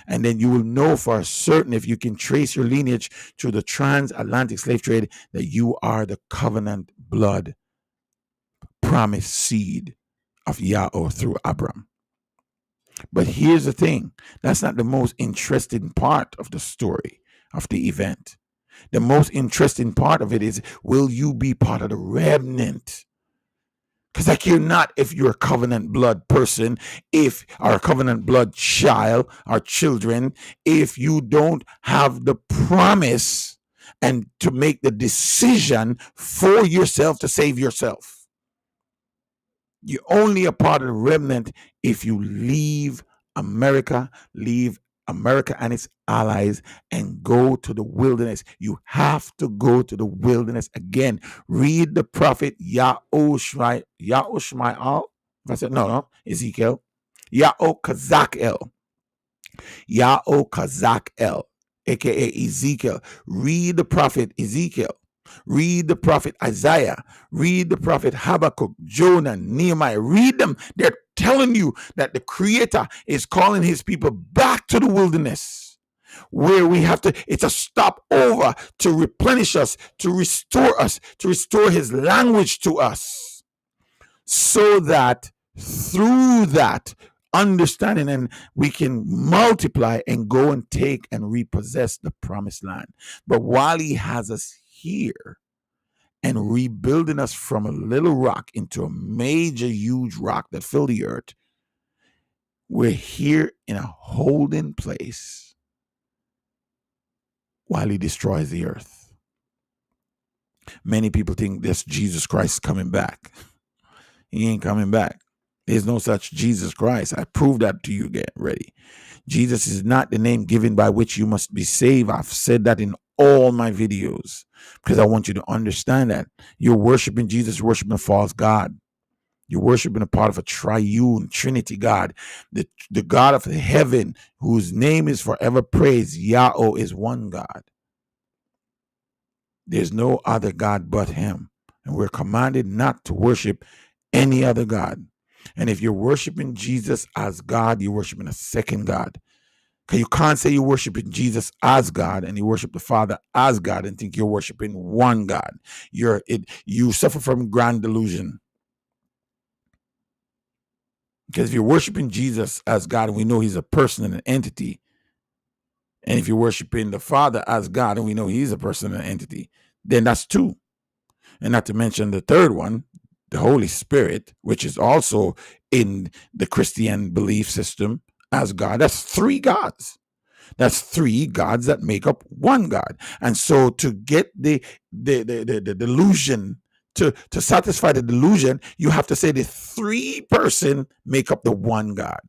Speaker 1: And then you will know for certain, if you can trace your lineage through the transatlantic slave trade, that you are the covenant blood promised seed of Yahweh through Abram. But here's the thing. That's not the most interesting part of the story, of the event. The most interesting part of it is, will you be part of the remnant? Because I care not if you're a covenant blood person, if or a covenant blood child or children, if you don't have the promise and to make the decision for yourself to save yourself. You're only a part of the remnant if you leave America and its allies and go to the wilderness. You have to go to the wilderness again. Read the prophet Maycha'al. I said no, Ezekiel. Maycha'al, aka Ezekiel. Read the prophet Ezekiel. Read the prophet Isaiah. Read the prophet Habakkuk, Jonah, Nehemiah. Read them. They're telling you that the Creator is calling his people back to the wilderness, where we have to, it's a stopover to replenish us, to restore his language to us, so that through that understanding, and we can multiply and go and take and repossess the promised land. But while he has us here and rebuilding us from a little rock into a major, huge rock that filled the earth, we're here in a holding place while he destroys the earth. Many people think this Jesus Christ coming back. He ain't coming back. There's no such Jesus Christ. I proved that to you. Get ready. Jesus is not the name given by which you must be saved. I've said that in all my videos because I want you to understand that you're worshiping Jesus, worshiping a false God. You're worshiping a part of a triune Trinity God, the God of heaven, whose name is forever praised. Yahweh is one God. There's no other God but him. And we're commanded not to worship any other God. And if you're worshiping Jesus as God, you're worshiping a second God. Because you can't say you're worshiping Jesus as God and you worship the Father as God and think you're worshiping one God. You suffer from grand delusion. Because if you're worshiping Jesus as God, and we know he's a person and an entity, and if you're worshiping the Father as God, and we know he's a person and an entity, then that's two. And not to mention the third one, the Holy Spirit, which is also in the Christian belief system as God. That's three gods. That's three gods that make up one God. And so to get the delusion, to satisfy the delusion, you have to say the three person make up the one God.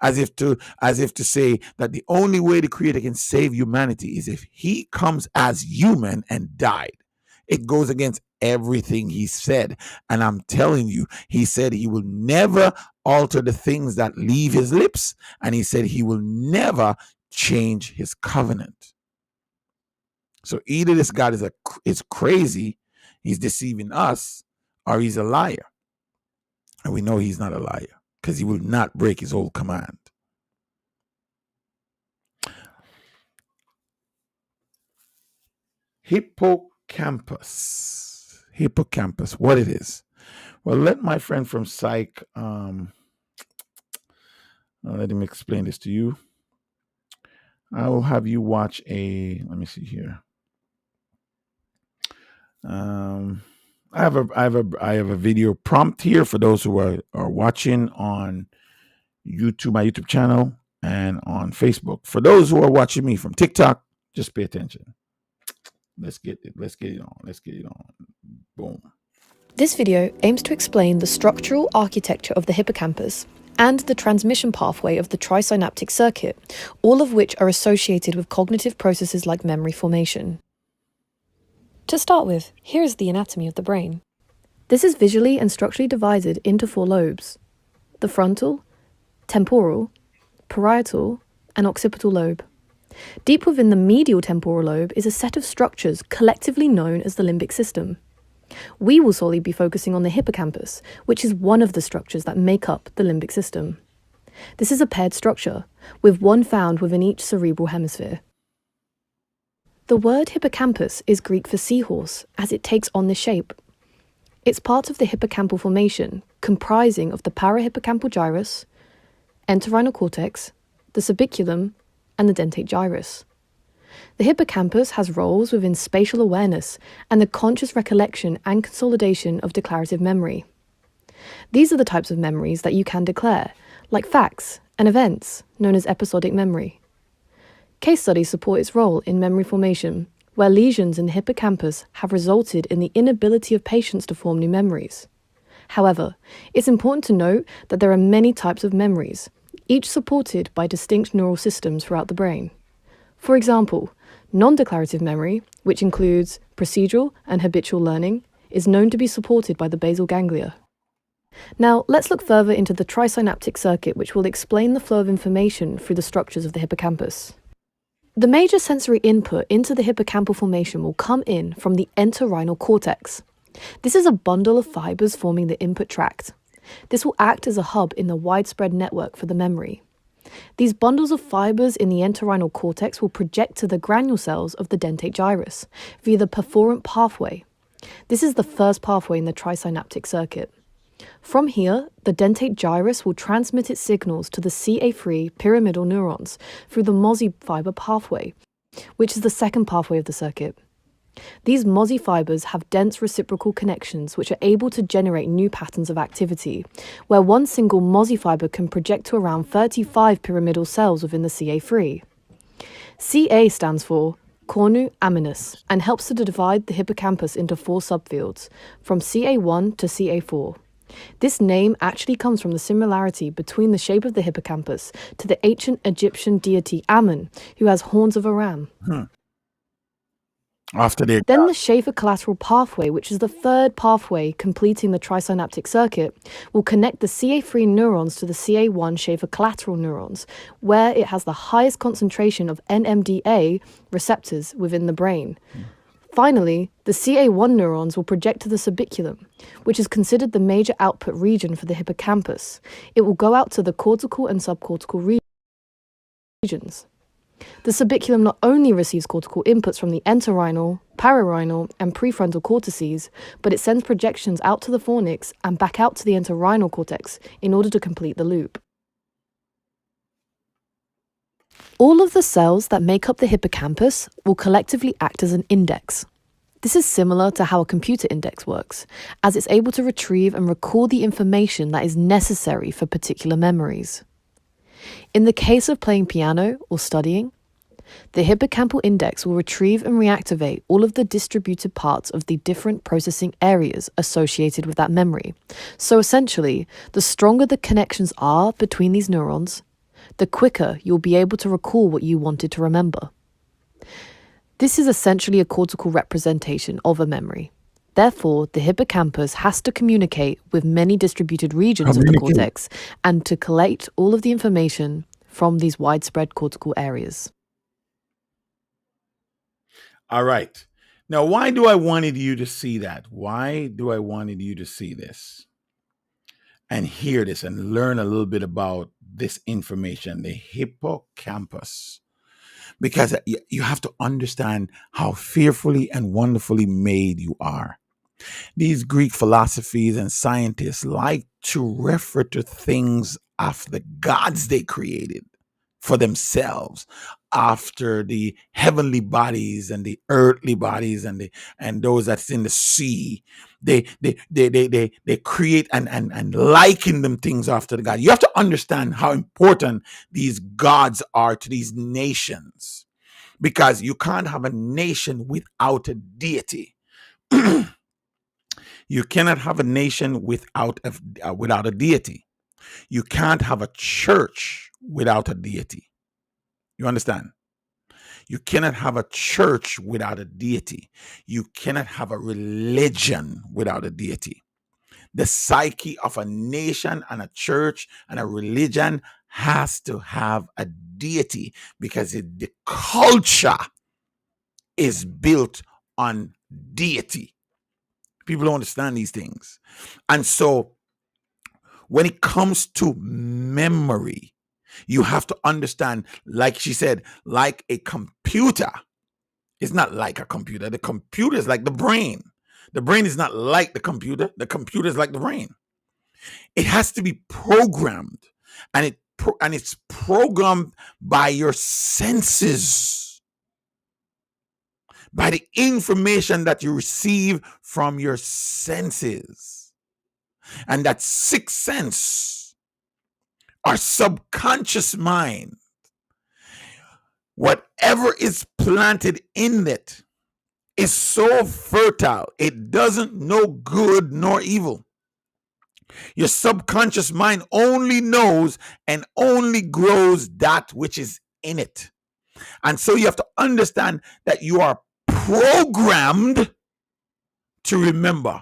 Speaker 1: As if to say that the only way the Creator can save humanity is if he comes as human and died. It goes against everything he said. And I'm telling you, he said he will never alter the things that leave his lips. And he said he will never change his covenant. So either this God is crazy, he's deceiving us, or he's a liar. And we know he's not a liar because he will not break his old command. Hippocampus, what it is. Well, let my friend from Psych, let him explain this to you. I will have you watch let me see here. I have a video prompt here for those who are watching on YouTube, my YouTube channel, and on Facebook. For those who are watching me from TikTok, just pay attention. Let's get it on. Let's get it on. Boom.
Speaker 2: This video aims to explain the structural architecture of the hippocampus and the transmission pathway of the trisynaptic circuit, all of which are associated with cognitive processes like memory formation. To start with, here is the anatomy of the brain. This is visually and structurally divided into 4 lobes: the frontal, temporal, parietal, and occipital lobe. Deep within the medial temporal lobe is a set of structures collectively known as the limbic system. We will solely be focusing on the hippocampus, which is one of the structures that make up the limbic system. This is a paired structure, with one found within each cerebral hemisphere. The word hippocampus is Greek for seahorse, as it takes on this shape. It's part of the hippocampal formation, comprising of the parahippocampal gyrus, entorhinal cortex, the subiculum, and the dentate gyrus. The hippocampus has roles within spatial awareness and the conscious recollection and consolidation of declarative memory. These are the types of memories that you can declare, like facts and events, known as episodic memory. Case studies support its role in memory formation, where lesions in the hippocampus have resulted in the inability of patients to form new memories. However, it's important to note that there are many types of memories, each supported by distinct neural systems throughout the brain. For example, non-declarative memory, which includes procedural and habitual learning, is known to be supported by the basal ganglia. Now, let's look further into the trisynaptic circuit, which will explain the flow of information through the structures of the hippocampus. The major sensory input into the hippocampal formation will come in from the entorhinal cortex. This is a bundle of fibers forming the input tract. This will act as a hub in the widespread network for the memory. These bundles of fibers in the entorhinal cortex will project to the granule cells of the dentate gyrus via the perforant pathway. This is the first pathway in the trisynaptic circuit. From here, the dentate gyrus will transmit its signals to the CA3 pyramidal neurons through the Mozzi fiber pathway, which is the second pathway of the circuit. These Mozzi fibers have dense reciprocal connections which are able to generate new patterns of activity, where one single Mozzi fiber can project to around 35 pyramidal cells within the CA3. CA stands for cornu aminus and helps to divide the hippocampus into 4 subfields, from CA1 to CA4. This name actually comes from the similarity between the shape of the hippocampus to the ancient Egyptian deity Amun, who has horns of a ram. Then the Schaefer collateral pathway, which is the third pathway completing the trisynaptic circuit, will connect the CA3 neurons to the CA1 Schaefer collateral neurons, where it has the highest concentration of NMDA receptors within the brain. Finally, the CA1 neurons will project to the subiculum, which is considered the major output region for the hippocampus. It will go out to the cortical and subcortical regions. The subiculum not only receives cortical inputs from the entorhinal, pararhinal, and prefrontal cortices, but it sends projections out to the fornix and back out to the entorhinal cortex in order to complete the loop. All of the cells that make up the hippocampus will collectively act as an index. This is similar to how a computer index works, as it's able to retrieve and recall the information that is necessary for particular memories. In the case of playing piano or studying, the hippocampal index will retrieve and reactivate all of the distributed parts of the different processing areas associated with that memory. So essentially, the stronger the connections are between these neurons, the quicker you'll be able to recall what you wanted to remember. This is essentially a cortical representation of a memory. Therefore, the hippocampus has to communicate with many distributed regions of the cortex and to collect all of the information from these widespread cortical areas.
Speaker 1: All right. Now, why do I wanted you to see that? Why do I wanted you to see this and hear this and learn a little bit about this information, the hippocampus? Because you have to understand how fearfully and wonderfully made you are. These Greek philosophies and scientists like to refer to things of the gods they created. for themselves after the heavenly bodies and the earthly bodies and those that's in the sea. They create and liken them things after the God. You have to understand how important these gods are to these nations, because you can't have a nation without a deity. You cannot have a nation without a deity. You can't have a church without a deity. You understand? You cannot have a church without a deity. You cannot have a religion without a deity. The psyche of a nation and a church and a religion has to have a deity, because the culture is built on deity. People don't understand these things. And so when it comes to memory, you have to understand, like she said, like a computer. It's not like a computer. The computer is like the brain. The brain is not like the computer. The computer is like the brain. It has to be programmed, and it's programmed by your senses, by the information that you receive from your senses. And that sixth sense, our subconscious mind, whatever is planted in it, is so fertile, it doesn't know good nor evil. Your subconscious mind only knows and only grows that which is in it. And so you have to understand that you are programmed to remember.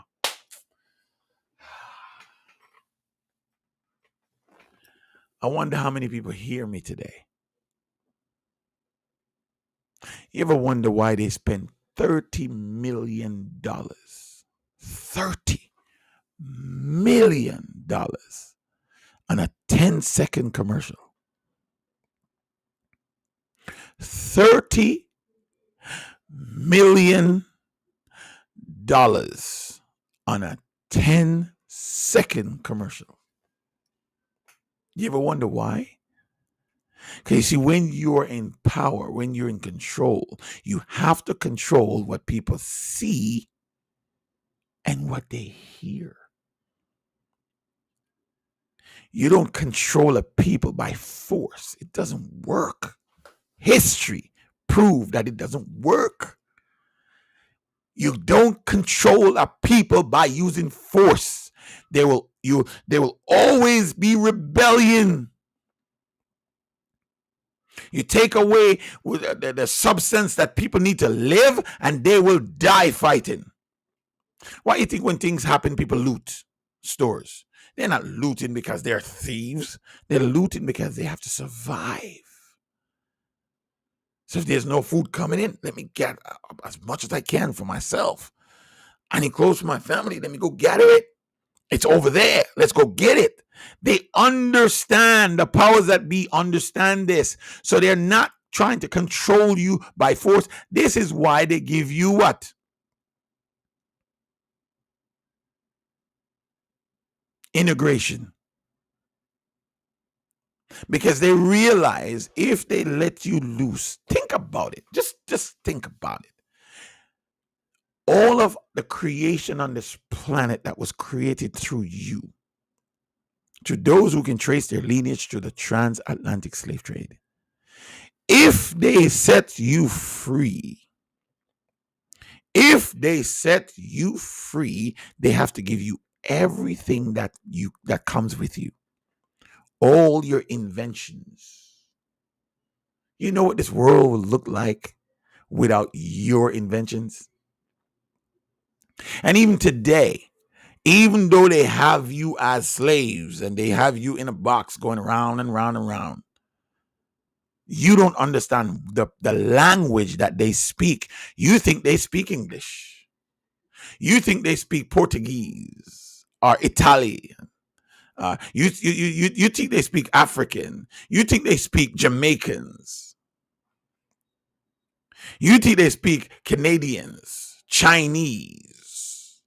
Speaker 1: I wonder how many people hear me today. You ever wonder why they spend $30 million? $30 million on a 10-second commercial. $30 million on a 10-second commercial. You ever wonder why? Because you see, when you're in power, when you're in control, you have to control what people see and what they hear. You don't control a people by force. It doesn't work. History proved that it doesn't work. You don't control a people by using force. There will always be rebellion. You take away the substance that people need to live, and they will die fighting. Why do you think when things happen, people loot stores? They're not looting because they're thieves. They're looting because they have to survive. So if there's no food coming in, let me get as much as I can for myself. I need clothes for my family. Let me go get it. It's over there. Let's go get it. They understand, the powers that be understand this. So they're not trying to control you by force. This is why they give you what? Integration. Because they realize if they let you loose, think about it. Just think about it. All of the creation on this planet that was created through you, to those who can trace their lineage to the transatlantic slave trade, if they set you free, they have to give you everything that comes with you, all your inventions. You know what this world will look like without your inventions? And even today, even though they have you as slaves and they have you in a box going around and round and round, you don't understand the language that they speak. You think they speak English. You think they speak Portuguese or Italian. You think they speak African. You think they speak Jamaicans. You think they speak Canadians, Chinese,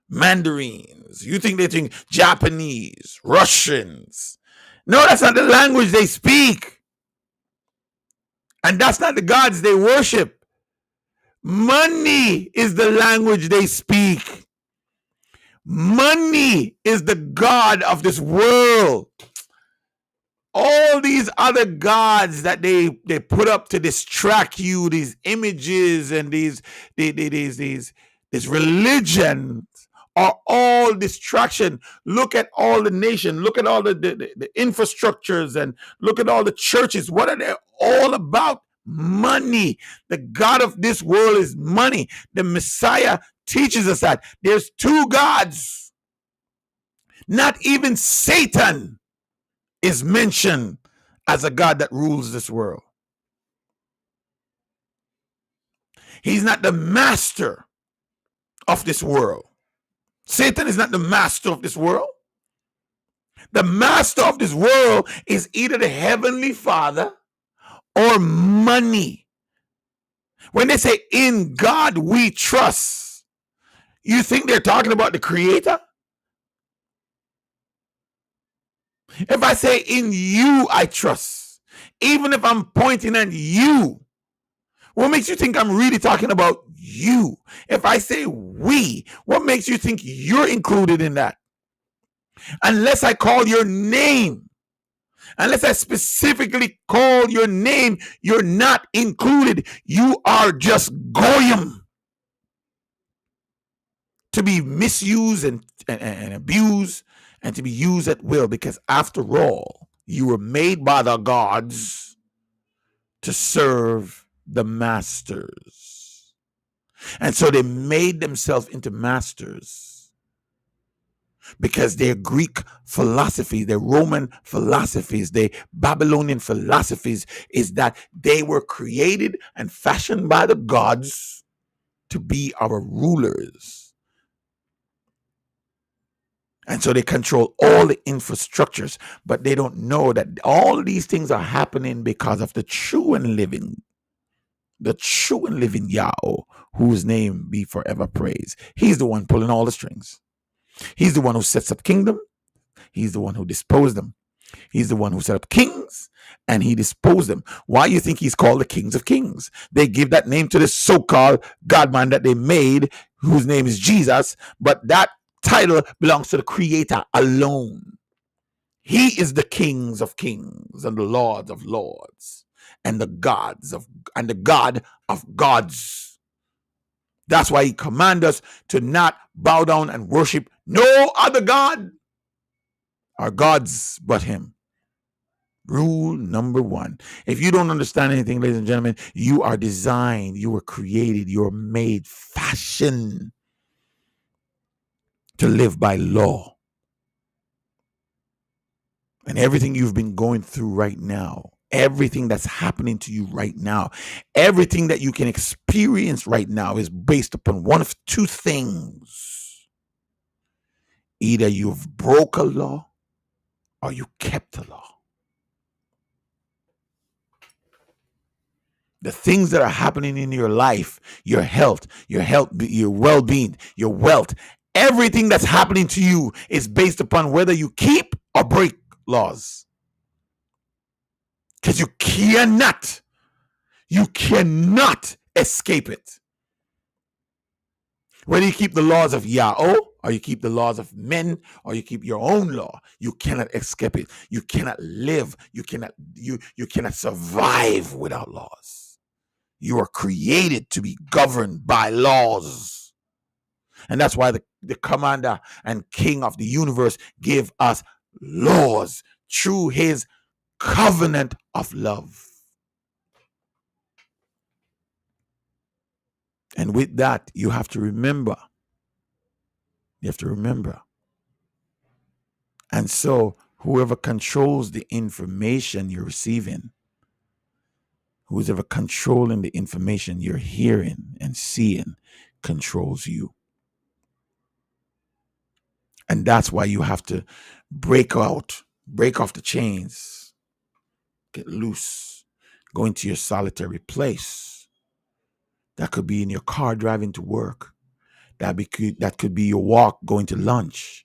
Speaker 1: Mandarins. You think they think Japanese, Russians. No, that's not the language they speak. And that's not the gods they worship. Money is the language they speak. Money is the god of this world. All these other gods that they put up to distract you, these images and these this religion, are all distraction. Look at all the nation, look at all the infrastructures, and look at all the churches. What are they all about? Money. The god of this world is money. The Messiah teaches us that there's two gods. Not even Satan is mentioned as a God that rules this world. He's not the master of this world. Satan is not the master of this world. The master of this world is either the Heavenly Father or money. When they say, in God we trust, you think they're talking about the Creator? If I say, in you I trust, even if I'm pointing at you, what makes you think I'm really talking about you? If I say we, what makes you think you're included in that? Unless I call your name, unless I specifically call your name, you're not included. You are just goyim, to be misused and abused and to be used at will, because after all, you were made by the gods to serve the masters. And so they made themselves into masters because their Greek philosophy, their Roman philosophies, their Babylonian philosophies is that they were created and fashioned by the gods to be our rulers. And so they control all the infrastructures, but they don't know that all these things are happening because of the true and living Yahweh, whose name be forever praised. He's the one pulling all the strings. He's the one who sets up kingdom. He's the one who disposed them. He's the one who set up kings and he disposed them. Why you think he's called the Kings of Kings? They give that name to this so-called God-man that they made, whose name is Jesus, but that title belongs to the Creator alone. He is the Kings of Kings and the Lords of Lords and the God of gods. That's why he commands us to not bow down and worship no other God or gods but him. Rule number one. If you don't understand anything, ladies and gentlemen, you are designed, you were created, you're made, fashioned to live by law. And everything you've been going through right now, everything that's happening to you right now, everything that you can experience right now is based upon one of two things. Either you've broke a law or you kept a law. The things that are happening in your life, your health, your well-being, your wealth, everything that's happening to you is based upon whether you keep or break laws. Because you cannot escape it. Whether you keep the laws of Yahweh or you keep the laws of men or you keep your own law, you cannot escape it. You cannot live. You cannot survive without laws. You are created to be governed by laws. And that's why the commander and king of the universe gave us laws through his covenant of love. And with that, you have to remember. And so whoever controls the information you're receiving, who's ever controlling the information you're hearing and seeing, controls you. And that's why you have to break off the chains, get loose, go into your solitary place. That could be in your car driving to work. That could be your walk going to lunch.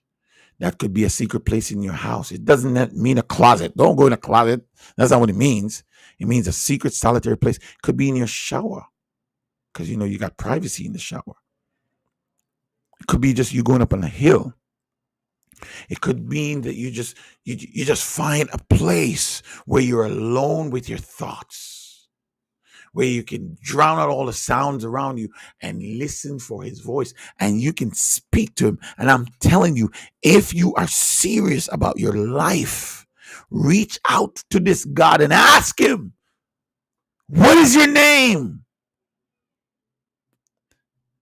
Speaker 1: That could be a secret place in your house. It doesn't mean a closet. Don't go in a closet. That's not what it means. It means a secret, solitary place. It could be in your shower because you got privacy in the shower. It could be just you going up on a hill. It could mean that you just find a place where you're alone with your thoughts, where you can drown out all the sounds around you and listen for his voice, and you can speak to him. And I'm telling you, if you are serious about your life, reach out to this God and ask him, what is your name?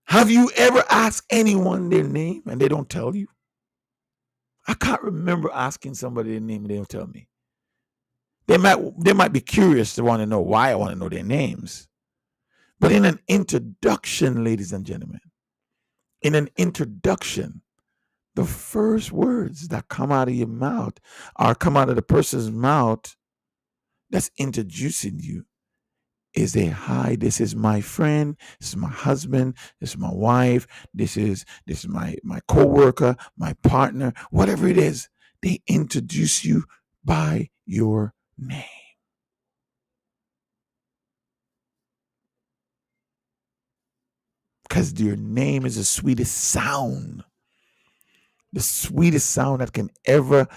Speaker 1: Have you ever asked anyone their name and they don't tell you? I can't remember asking somebody their name and they don't tell me. They might be curious to want to know why I want to know their names. But in an introduction, ladies and gentlemen, in an introduction, the first words that come out of your mouth or come out of the person's mouth that's introducing you is a hi, this is my friend, this is my husband, this is my wife, this is my co-worker, my partner, whatever it is. They introduce you by your name. Because your name is the sweetest sound. The sweetest sound that can ever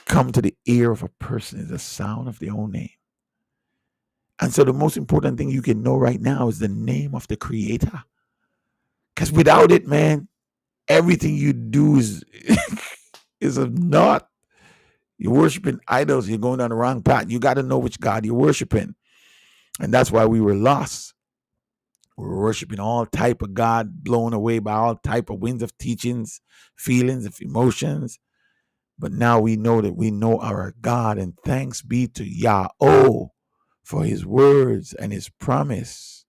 Speaker 1: come to the ear of a person is the sound of their own name. And so the most important thing you can know right now is the name of the Creator. Because without it, man, everything you do is is a naught. You're worshiping idols. You're going down the wrong path. You got to know which God you're worshiping. And that's why we were lost. We were worshiping all type of God, blown away by all type of winds of teachings, feelings, of emotions. But now we know that we know our God, and thanks be to Yahweh for his words and his promise.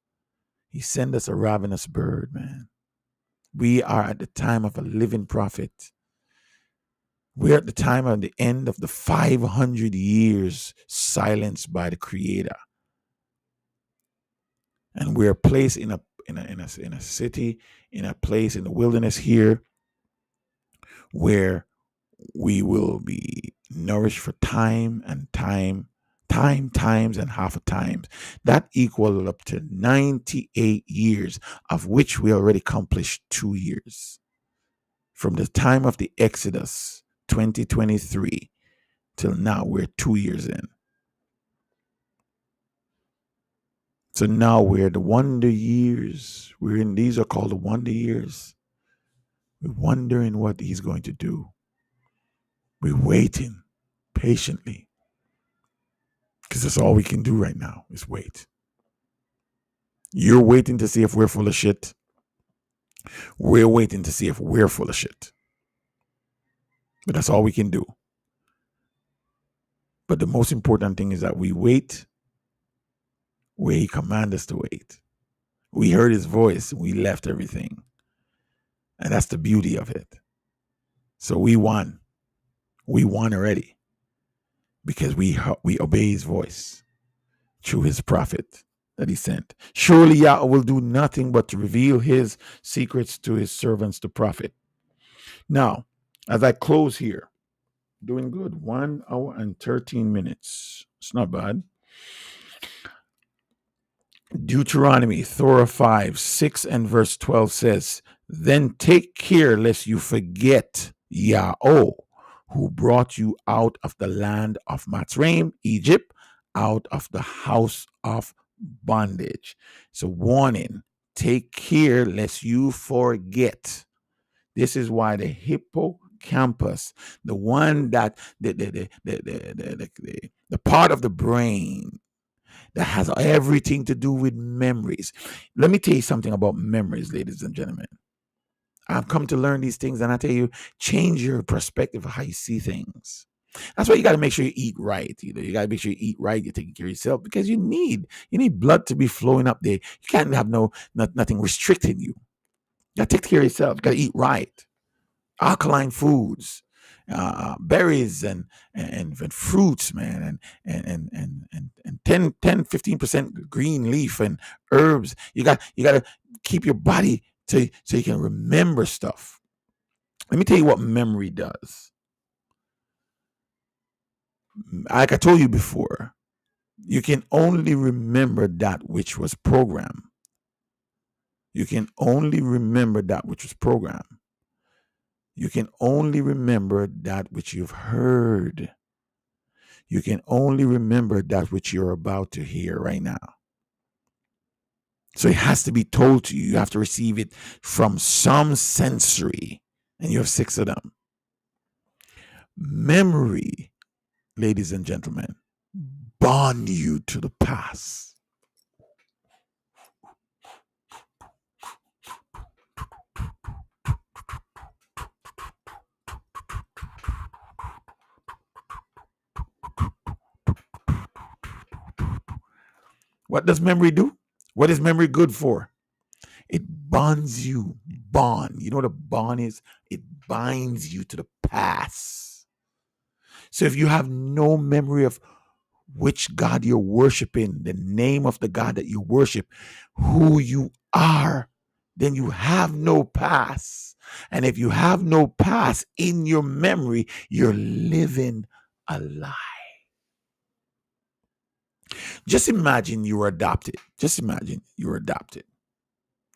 Speaker 1: He sent us a ravenous bird, man. We are at the time of a living prophet. We're at the time of the end of the 500 years silenced by the Creator. And we're placed in a city, in a place in the wilderness here where we will be nourished for time and times and half a times. That equals up to 98 years, of which we already accomplished 2 years. From the time of the Exodus 2023 till now, we're 2 years in. So now we're the wonder years. These are called the wonder years. We're wondering what he's going to do. We're waiting patiently. Because that's all we can do right now is wait. You're waiting to see if we're full of shit. We're waiting to see if we're full of shit. But that's all we can do. But the most important thing is that we wait where he commanded us to wait. We heard his voice and we left everything. And that's the beauty of it. So we won. We won already. Because we obey his voice through his prophet that he sent. Surely Yahweh will do nothing but to reveal his secrets to his servants, the prophet. Now, as I close here, doing good, 1 hour and 13 minutes. It's not bad. Deuteronomy, Torah 5, 6 and verse 12 says, then take care lest you forget Yahweh, who brought you out of the land of Mitzrayim, Egypt, out of the house of bondage. So warning, take care lest you forget. This is why the hippocampus, the one that the part of the brain that has everything to do with memories. Let me tell you something about memories, ladies and gentlemen. I've come to learn these things, and I tell you, change your perspective of how you see things. That's why you got to make sure you eat right. You got to make sure you eat right. You're taking care of yourself because you need blood to be flowing up there. You can't have nothing restricting you. You got to take care of yourself. You got to eat right. Alkaline foods, berries and fruits, man, and 10-15% green leaf and herbs. You got to keep your body so you can remember stuff. Let me tell you what memory does. Like I told you before, you can only remember that which was programmed. You can only remember that which was programmed. You can only remember that which you've heard. You can only remember that which you're about to hear right now. So it has to be told to you. You have to receive it from some sensory, and you have 6 of them. Memory, ladies and gentlemen, bond you to the past. What does memory do? What is memory good for? It bonds you. Bond. You know what a bond is? It binds you to the past. So if you have no memory of which God you're worshiping, the name of the God that you worship, who you are, then you have no past. And if you have no past in your memory, you're living a lie. Just imagine you were adopted. Just imagine you were adopted.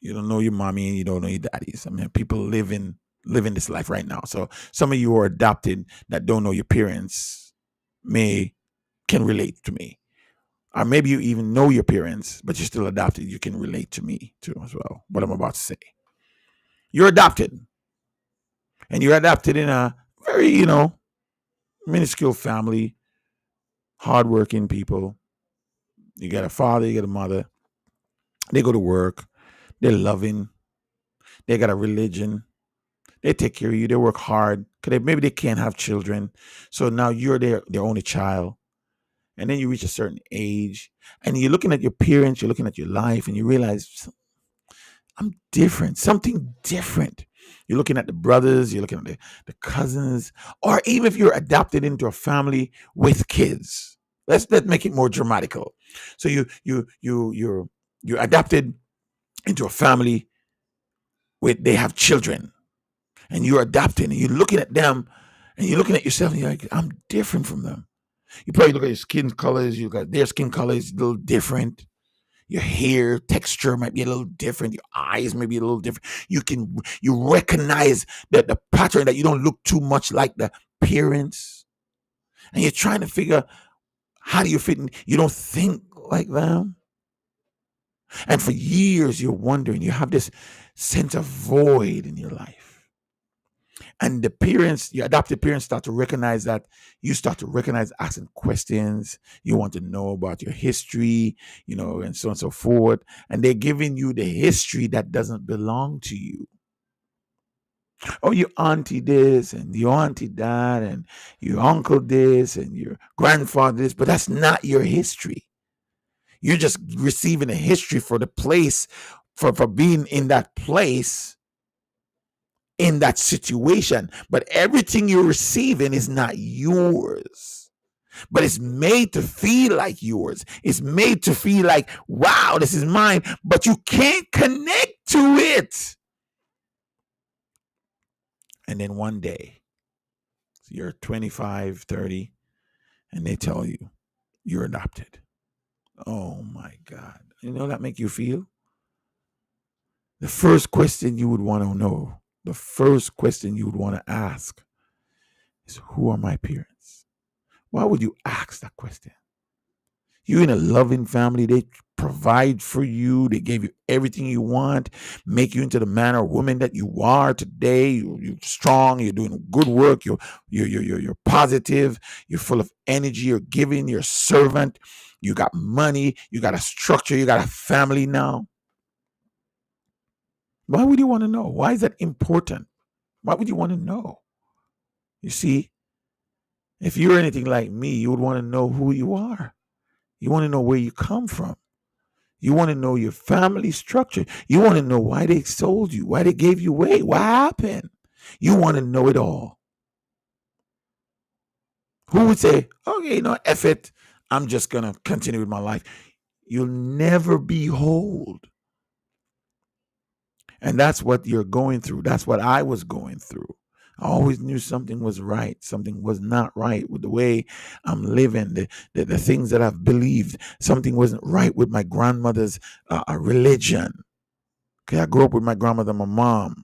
Speaker 1: You don't know your mommy and you don't know your daddies. I mean, people living this life right now. So some of you are adopted that don't know your parents can relate to me. Or maybe you even know your parents, but you're still adopted. You can relate to me too as well. What I'm about to say. You're adopted. And you're adopted in a very, minuscule family, hardworking people. You got a father, you got a mother. They go to work. They're loving. They got a religion. They take care of you. They work hard. Cause maybe they can't have children. So now you're their only child. And then you reach a certain age and you're looking at your parents, you're looking at your life, and you realize I'm different, something different. You're looking at the brothers, you're looking at the cousins, or even if you're adopted into a family with kids. Let's make it more dramatical. So you're adopted into a family with they have children, and you're adopted, and you're looking at them, and you're looking at yourself, and you're like, I'm different from them. You probably look at your skin colors, you got their skin colors a little different. Your hair texture might be a little different. Your eyes may be a little different. You recognize that the pattern that you don't look too much like the parents, and you're trying to figure how do you fit in. You don't think like them, and for years you're wondering. You have this sense of void in your life, and the parents, your adopted parents, start to recognize that. You start to recognize asking questions. You want to know about your history, and so on and so forth. And they're giving you the history that doesn't belong to you. Oh, your auntie this and your auntie that and your uncle this and your grandfather this, but that's not your history. You're just receiving a history for the place, for being in that place, in that situation. But everything you're receiving is not yours. But it's made to feel like yours. It's made to feel like, wow, this is mine. But you can't connect to it. And then one day, you're 25, 30, and they tell you you're adopted. Oh my God. You know that make you feel? The first question you would want to know, the first question you would want to ask is, who are my parents? Why would you ask that question? You're in a loving family. They provide for you. They gave you everything you want, make you into the man or woman that you are today. You're strong. You're doing good work. You're positive. You're full of energy. You're giving. You're a servant. You got money. You got a structure. You got a family now. Why would you want to know? Why is that important? Why would you want to know? You see, if you're anything like me, you would want to know who you are. You want to know where you come from. You want to know your family structure. You want to know why they sold you, why they gave you away, what happened. You want to know it all. Who would say, okay, F it. I'm just going to continue with my life. You'll never be whole. And that's what you're going through. That's what I was going through. I always knew something was right. Something was not right with the way I'm living, the things that I've believed. Something wasn't right with my grandmother's religion. Okay, I grew up with my grandmother, my mom.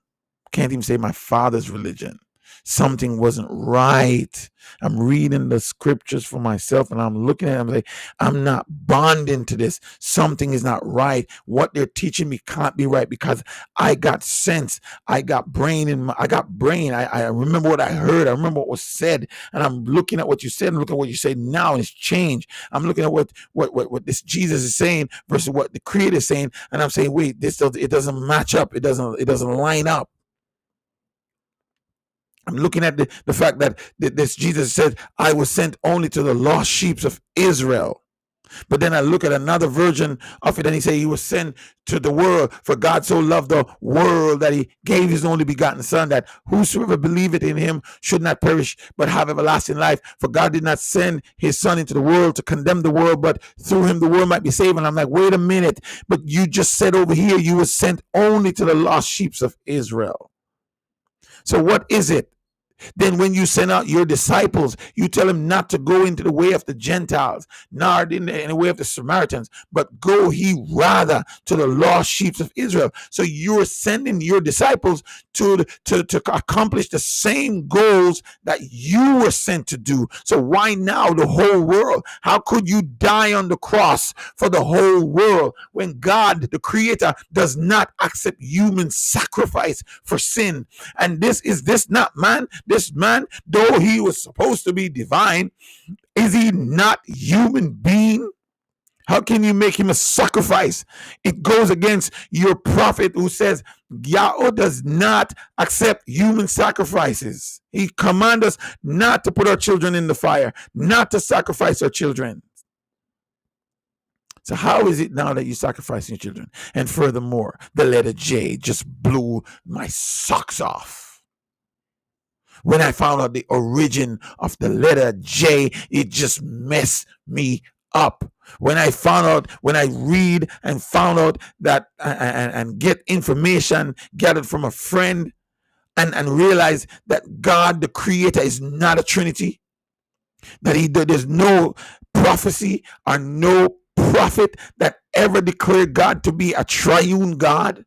Speaker 1: Can't even say my father's religion. Something wasn't right. I'm reading the scriptures for myself and I'm looking at it. I'm like, I'm not bonding to this. Something is not right. What they're teaching me can't be right because I got sense. I got brain I got brain. I remember what I heard. I remember what was said. And I'm looking at what you said and looking at what you say now, and it's changed. I'm looking at what this Jesus is saying versus what the creator is saying. And I'm saying, wait, it doesn't match up. It doesn't line up. I'm looking at the fact that this Jesus said, I was sent only to the lost sheep of Israel. But then I look at another version of it and he said he was sent to the world. For God so loved the world that he gave his only begotten son, that whosoever believeth in him should not perish but have everlasting life. For God did not send his son into the world to condemn the world, but through him the world might be saved. And I'm like, wait a minute, but you just said over here you were sent only to the lost sheep of Israel. So what is it? Then when you send out your disciples, you tell them not to go into the way of the Gentiles, nor in the way of the Samaritans, but go he rather to the lost sheep of Israel. So you're sending your disciples to accomplish the same goals that you were sent to do. So why now the whole world? How could you die on the cross for the whole world when God, the creator, does not accept human sacrifice for sin? And this not man? This man, though he was supposed to be divine, is he not human being? How can you make him a sacrifice? It goes against your prophet who says Yahweh does not accept human sacrifices. He commands us not to put our children in the fire, not to sacrifice our children. So how is it now that you're sacrificing your children? And furthermore, the letter J just blew my socks off. When I found out the origin of the letter J, it just messed me up. When I read and found out that and get information gathered from a friend and realize that God, the creator, is not a trinity, that there's no prophecy or no prophet that ever declared God to be a triune God.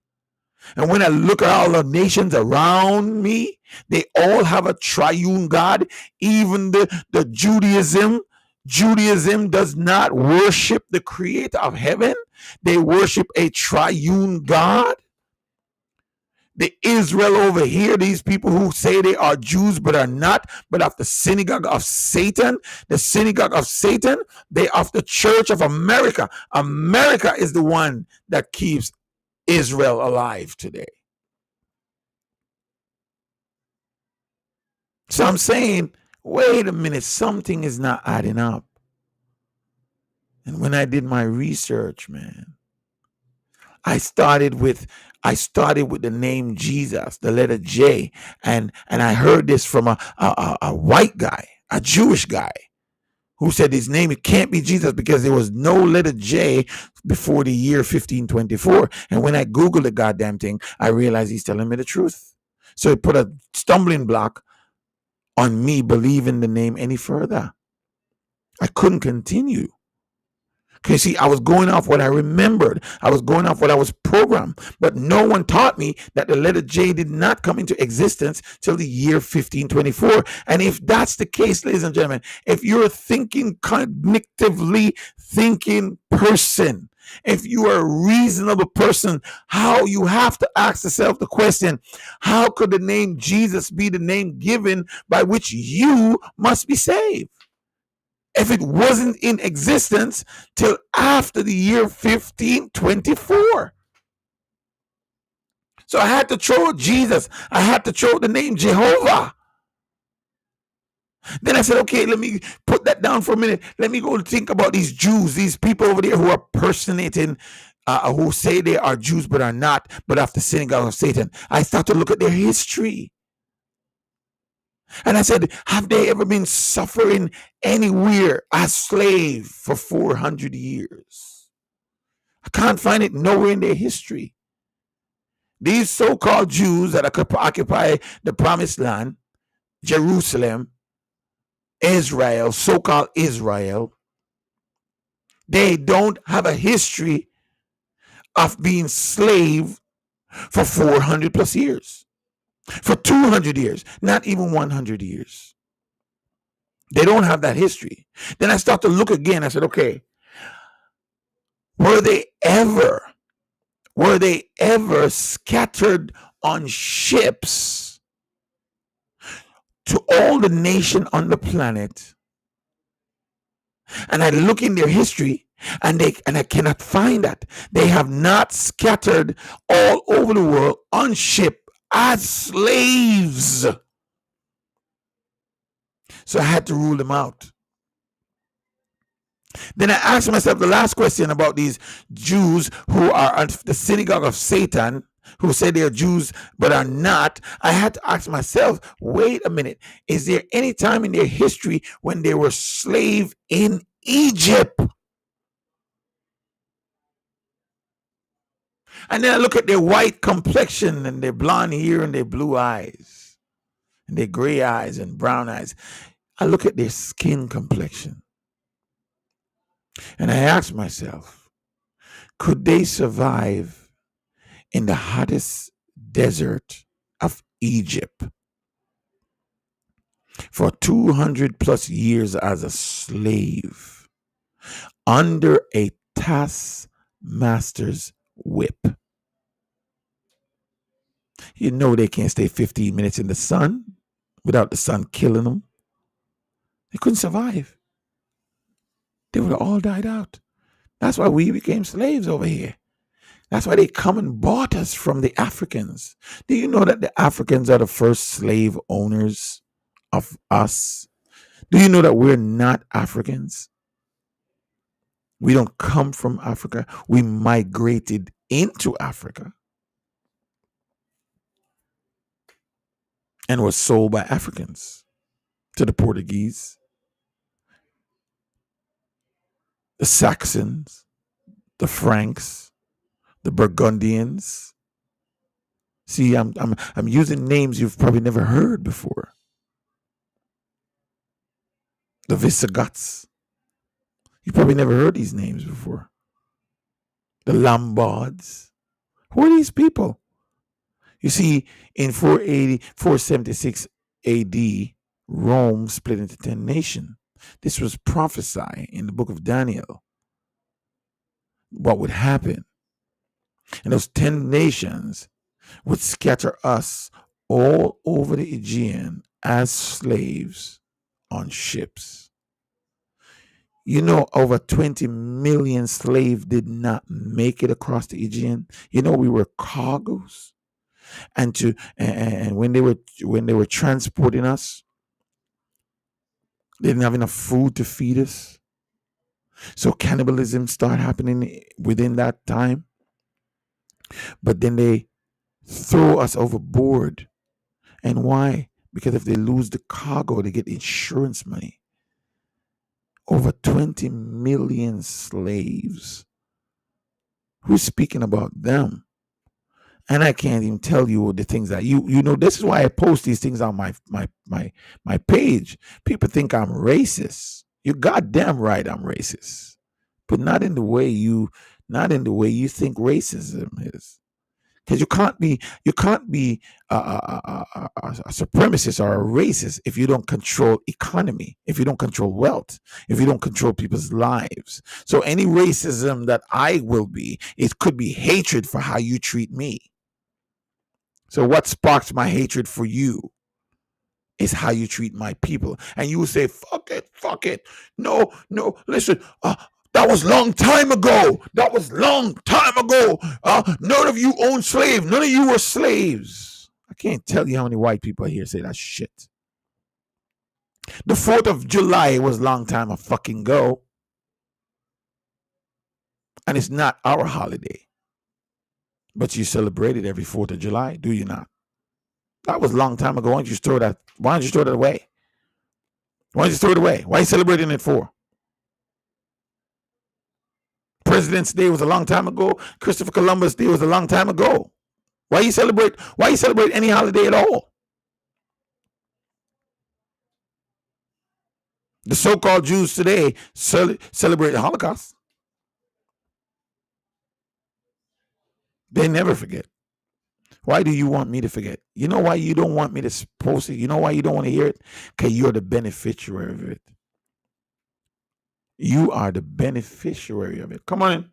Speaker 1: And when I look at all the nations around me, they all have a triune God. Even the Judaism does not worship the creator of heaven. They worship a triune God. The Israel over here, these people who say they are Jews but are not, but of the synagogue of Satan, the synagogue of Satan, they of the church of America. America is the one that keeps Israel alive today. So I'm saying, wait a minute, something is not adding up. And when I did my research, man, I started with the name Jesus, the letter J, and I heard this from a white guy, a Jewish guy, who said his name, it can't be Jesus because there was no letter J before the year 1524. And when I Googled the goddamn thing, I realized he's telling me the truth. So it put a stumbling block on me believing the name any further. I couldn't continue. Okay, see, I was going off what I remembered. I was going off what I was programmed. But no one taught me that the letter J did not come into existence till the year 1524. And if that's the case, ladies and gentlemen, if you're a cognitively thinking person, if you are a reasonable person, how you have to ask yourself the question, how could the name Jesus be the name given by which you must be saved? If it wasn't in existence till after the year 1524. So I had to throw out Jesus. I had to throw out the name Jehovah. Then I said, okay, let me put that down for a minute. Let me go think about these Jews, these people over there who are personating, who say they are Jews but are not, but of the synagogue of Satan. I started to look at their history. And I said, have they ever been suffering anywhere as slave for 400 years? I can't find it nowhere in their history. These so-called Jews that occupy the promised land, Jerusalem, Israel, so-called Israel, they don't have a history of being slave for 400 plus years, for 200 years, not even 100 years. They don't have that history. Then I start to look again. I said, okay, were they ever scattered on ships to all the nation on the planet? And I look in their history, and I cannot find that. They have not scattered all over the world on ship as slaves. So I had to rule them out. Then I asked myself the last question about these Jews who are at the synagogue of Satan, who say they are Jews but are not. I had to ask myself, wait a minute, is there any time in their history when they were slave in Egypt? And then I look at their white complexion and their blonde hair and their blue eyes and their gray eyes and brown eyes. I look at their skin complexion and I ask myself, could they survive in the hottest desert of Egypt for 200 plus years as a slave under a taskmaster's whip? You know they can't stay 15 minutes in the sun without the sun killing them. They couldn't survive. They would have all died out. That's why we became slaves over here. That's why they come and bought us from the Africans. Do you know that the Africans are the first slave owners of us? Do you know that we're not Africans? We don't come from Africa. We migrated into Africa and were sold by Africans to the Portuguese, the Saxons, the Franks, the Burgundians. See, I'm using names you've probably never heard before. The Visigoths. You probably never heard these names before. The Lombards. Who are these people? You see, in 476 AD, Rome split into 10 nations. This was prophesied in the book of Daniel. What would happen? And those 10 nations would scatter us all over the Aegean as slaves on ships. You know, over 20 million slaves did not make it across the Aegean. You know, we were cargoes. And when they were transporting us, they didn't have enough food to feed us. So cannibalism started happening within that time. But then they throw us overboard. And why? Because if they lose the cargo, they get insurance money. Over 20 million slaves. Who's speaking about them? And I can't even tell you the things that you know. This is why I post these things on my page. People think I'm racist. You're goddamn right I'm racist, but not in the way you think racism is. Because you can't be a supremacist or a racist if you don't control economy, if you don't control wealth, if you don't control people's lives. So any racism that I will be, it could be hatred for how you treat me. So what sparks my hatred for you is how you treat my people. And you will say, fuck it. No, listen, that was long time ago. None of you owned slaves. None of you were slaves. I can't tell you how many white people here say that shit. The 4th of July was a long time a fucking go. And it's not our holiday. But you celebrate it every 4th of July, do you not? That was a long time ago. Why don't you throw that away? Why don't you throw it away? Why are you celebrating it for? President's Day was a long time ago. Christopher Columbus Day was a long time ago. Why you celebrate any holiday at all? The so-called Jews today celebrate the Holocaust. They never forget. Why do you want me to forget? You know why you don't want me to post it? You know why you don't want to hear it? Because you're the beneficiary of it. You are the beneficiary of it. Come on in.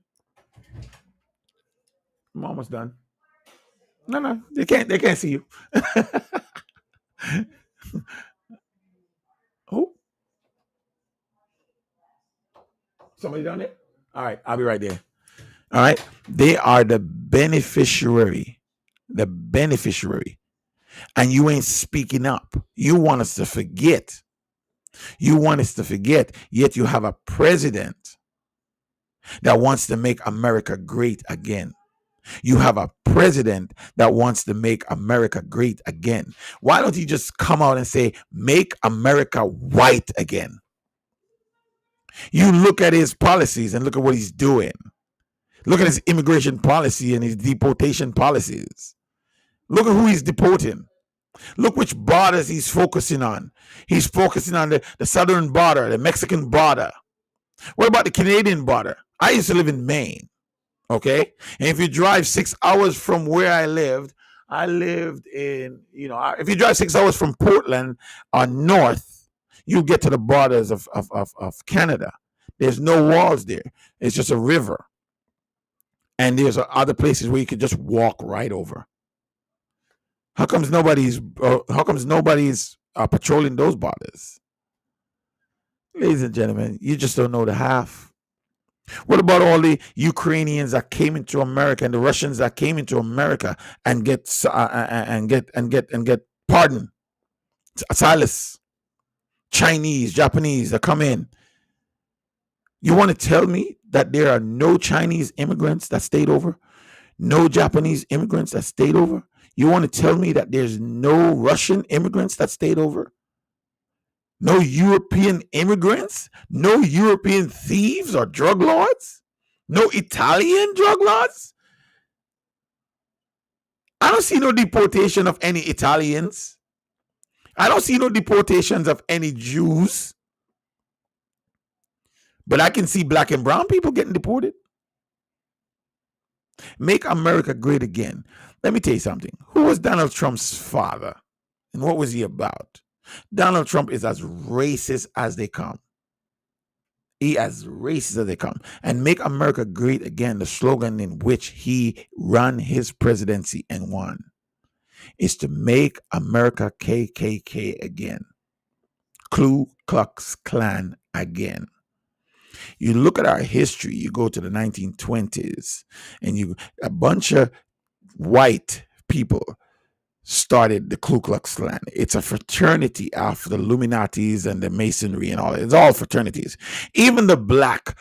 Speaker 1: I'm almost done. No, they can't see you. Who? Somebody down there? All right, I'll be right there. All right. They are the beneficiary. The beneficiary. And you ain't speaking up. You want us to forget. You want us to forget, yet you have a president that wants to make America great again. You have a president that wants to make America great again. Why don't you just come out and say, make America white again? You look at his policies and look at what he's doing. Look at his immigration policy and his deportation policies. Look at who he's deporting. Look which borders he's focusing on. He's focusing on the southern border, the Mexican border. What about the Canadian border? I used to live in Maine, okay? And if you drive 6 hours from where I lived in, if you drive 6 hours from Portland north, you get to the borders of Canada. There's no walls there. It's just a river. And there's other places where you can just walk right over. How comes nobody's patrolling those borders? Ladies and gentlemen, you just don't know the half. What about all the Ukrainians that came into America and the Russians that came into America and get pardon, asylum, Chinese, Japanese that come in? You want to tell me that there are no Chinese immigrants that stayed over? No Japanese immigrants that stayed over? You want to tell me that there's no Russian immigrants that stayed over? No European immigrants? No European thieves or drug lords? No Italian drug lords? I don't see no deportation of any Italians. I don't see no deportations of any Jews. But I can see black and brown people getting deported. Make America great again. Let me tell you something. Who was Donald Trump's father? And what was he about? Donald Trump is as racist as they come. He as racist as they come. And make America great again, the slogan in which he ran his presidency and won, is to make America KKK again. Ku Klux Klan again. You look at our history, you go to the 1920s, and a bunch of white people started the Ku Klux Klan. It's a fraternity after the Illuminatis and the Masonry and all that. It's all fraternities. Even the black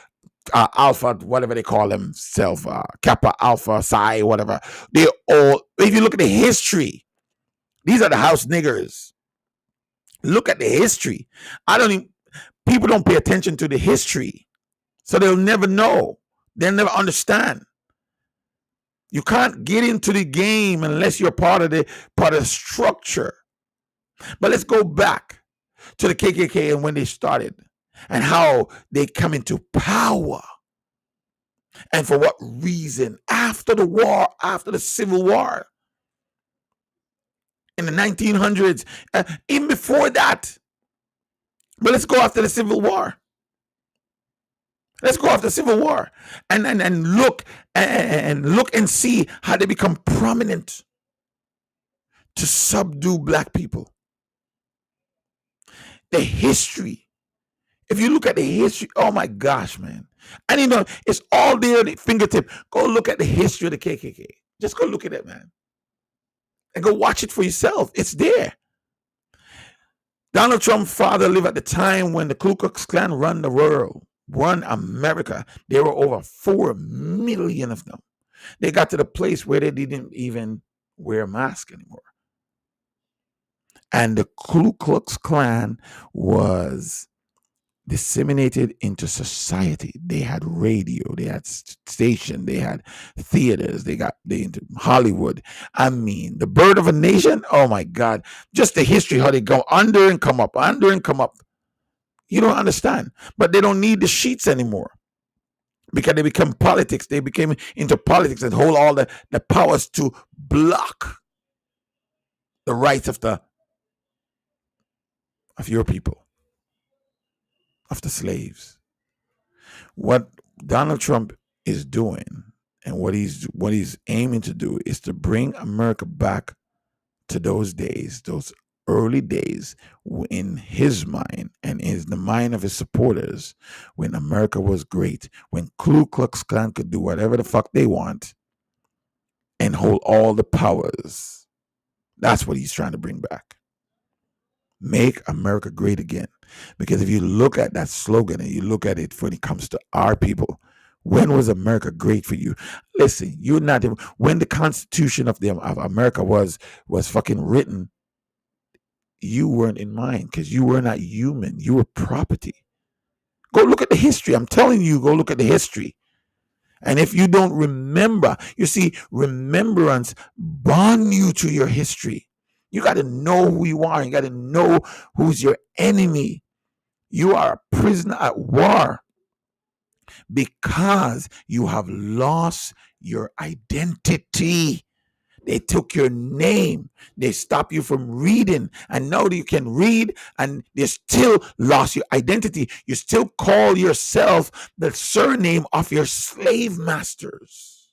Speaker 1: Alpha, whatever they call themselves, Kappa, Alpha, Psi, whatever. They all, if you look at the history, these are the house niggers. Look at the history. People don't pay attention to the history. So they'll never know. They'll never understand. You can't get into the game unless you're part of the structure. But let's go back to the KKK and when they started and how they come into power. And for what reason? After the war, after the Civil War, in the 1900s, even before that. But let's go after the Civil War. Let's go after the Civil War and look and see how they become prominent to subdue black people. The history. If you look at the history, oh my gosh, man. And it's all there at the fingertip. Go look at the history of the KKK. Just go look at it, man. And go watch it for yourself. It's there. Donald Trump's father lived at the time when the Ku Klux Klan run the world. Run America. There were over 4 million of them. They got to the place where they didn't even wear masks anymore. And the Ku Klux Klan was disseminated into society. They had radio, they had station, they had theaters, they into Hollywood. I mean, the bird of a nation. Oh my God. Just the history, how they go under and come up, under and come up. You don't understand. But they don't need the sheets anymore because they become politics. They became into politics and hold all the powers to block the rights of your people, of the slaves. What Donald Trump is doing and what he's aiming to do is to bring America back to those days, those early days, in his mind and in the mind of his supporters, when America was great, when Ku Klux Klan could do whatever the fuck they want and hold all the powers. That's what he's trying to bring back. Make America great again. Because if you look at that slogan and you look at it when it comes to our people, when was America great for you? Listen, you're not when the Constitution of America was fucking written, you weren't in mind because you were not human. You were property. Go look at the history. I'm telling you, go look at the history. And if you don't remember, you see, remembrance bond you to your history. You got to know who you are. You got to know who's your enemy. You are a prisoner at war because you have lost your identity. They took your name. They stopped you from reading. And now that you can read and they still lost your identity. You still call yourself the surname of your slave masters.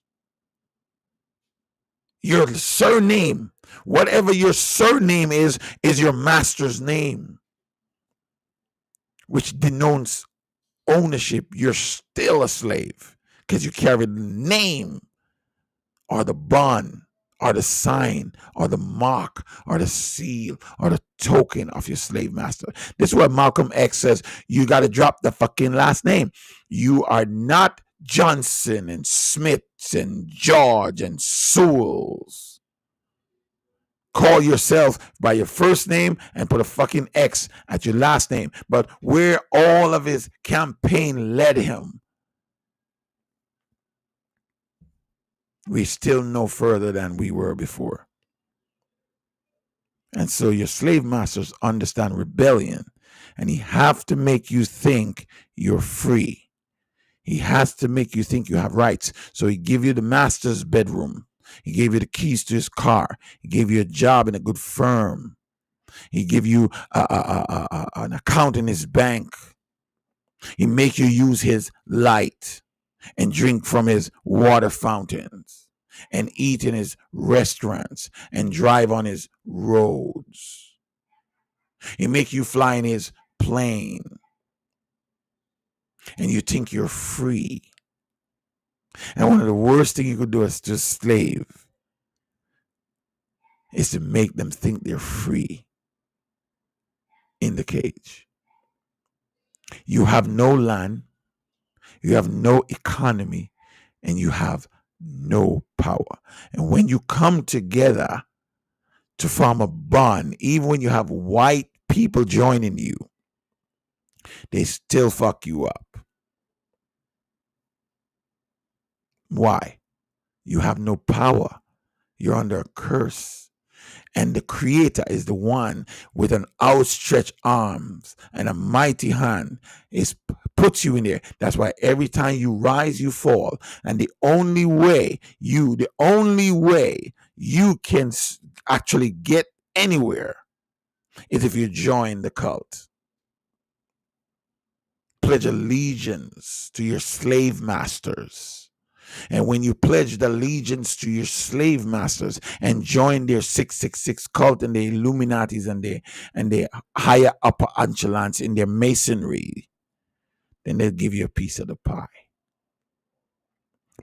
Speaker 1: Your surname, whatever your surname is your master's name, which denotes ownership. You're still a slave because you carry the name or the bond or the sign or the mark or the seal or the token of your slave master. This is what Malcolm X says. You got to drop the fucking last name. You are not Johnson and Smith and George and Sewells. Call yourself by your first name and put a fucking X at your last name. But where all of his campaign led him, we're still no further than we were before. And so your slave masters understand rebellion, and he have to make you think you're free. He has to make you think you have rights. So he give you the master's bedroom. He gave you the keys to his car. He gave you a job in a good firm. He give you an account in his bank. He make you use his light and drink from his water fountains and eat in his restaurants and drive on his roads. He make you fly in his plane and you think you're free. And one of the worst things you could do as a slave is to make them think they're free in the cage. You have no land, you have no economy, and you have no power. And when you come together to form a bond, even when you have white people joining you, they still fuck you up. Why? You have no power. You're under a curse. And the creator is the one with an outstretched arms and a mighty hand puts you in there. That's why every time you rise, you fall. And the only way you can actually get anywhere is if you join the cult. Pledge allegiance to your slave masters. And when you pledged allegiance to your slave masters and join their 666 cult and the Illuminatis and their higher upper echelons in their masonry, then they'll give you a piece of the pie.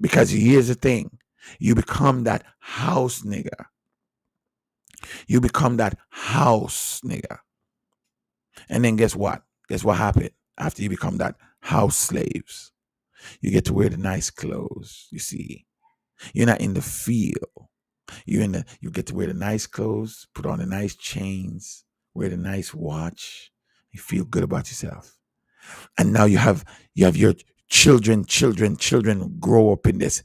Speaker 1: Because here's the thing, you become that house nigga. You become that house nigga. And then guess what? Guess what happened after you become that house slaves? You get to wear the nice clothes, you see. You're not in the field. You get to wear the nice clothes, put on the nice chains, wear the nice watch. You feel good about yourself. And now you have your children grow up in this.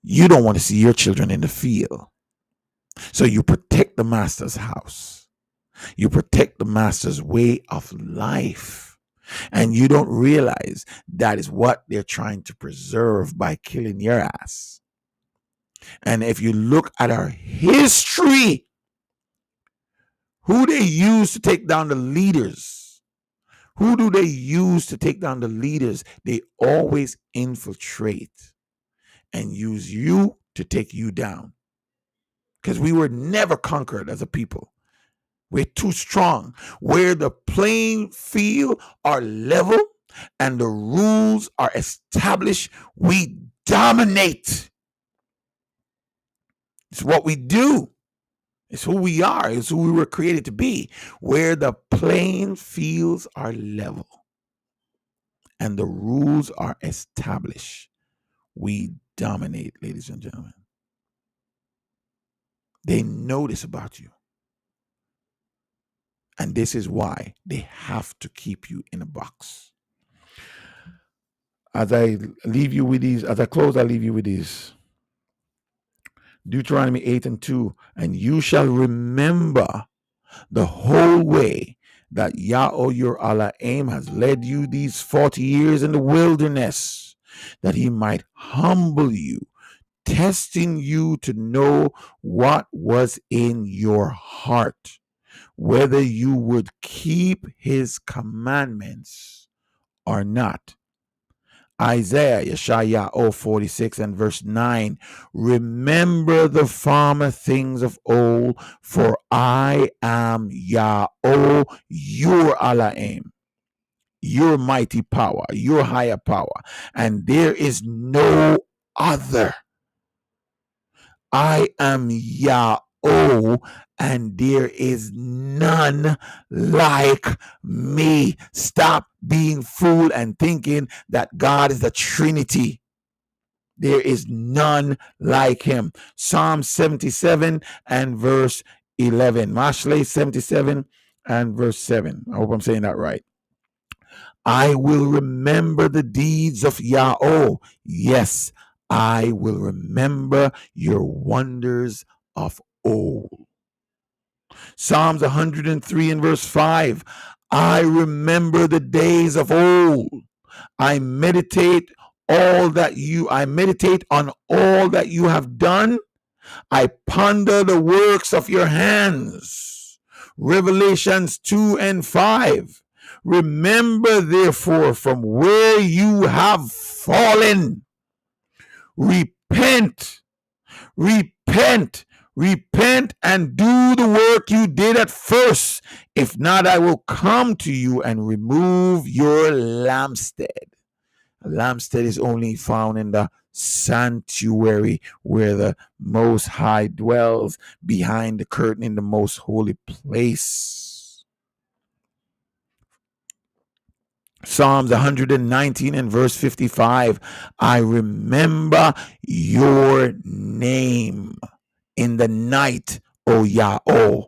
Speaker 1: You don't want to see your children in the field. So you protect the master's house. You protect the master's way of life. And you don't realize that is what they're trying to preserve by killing your ass. And if you look at our history, who they use to take down the leaders? Who do they use to take down the leaders? They always infiltrate and use you to take you down. Because we were never conquered as a people. We're too strong. Where the playing field are level and the rules are established, we dominate. It's what we do. It's who we are. It's who we were created to be. Where the playing fields are level and the rules are established, we dominate, ladies and gentlemen. They know this about you. And this is why they have to keep you in a box. As I leave you with these, as I close, I leave you with these. Deuteronomy 8:2, and you shall remember the whole way that Yahweh your Elohim has led you these 40 years in the wilderness, that he might humble you, testing you to know what was in your heart, whether you would keep his commandments or not. Isaiah, Yeshayahu 46 and verse 9, remember the former things of old, for I am Yahweh, your Elohim, your mighty power, your higher power, and there is no other. I am Yahweh, and there is none like me. Stop being fooled and thinking that God is the Trinity. There is none like him. Psalm 77 and verse 11. Mashlei 77 and verse 7. I hope I'm saying that right. I will remember the deeds of Yahweh. Yes, I will remember your wonders of old. Psalms 103 and verse 5. I remember the days of old. I meditate on all that you have done. I ponder the works of your hands. Revelations 2 and 5. Remember therefore from where you have fallen. Repent and do the work you did at first. If not, I will come to you and remove your lampstand. A lampstand is only found in the sanctuary where the Most High dwells, behind the curtain in the most holy place. Psalms 119 and verse 55. I remember your name in the night, O Yahweh,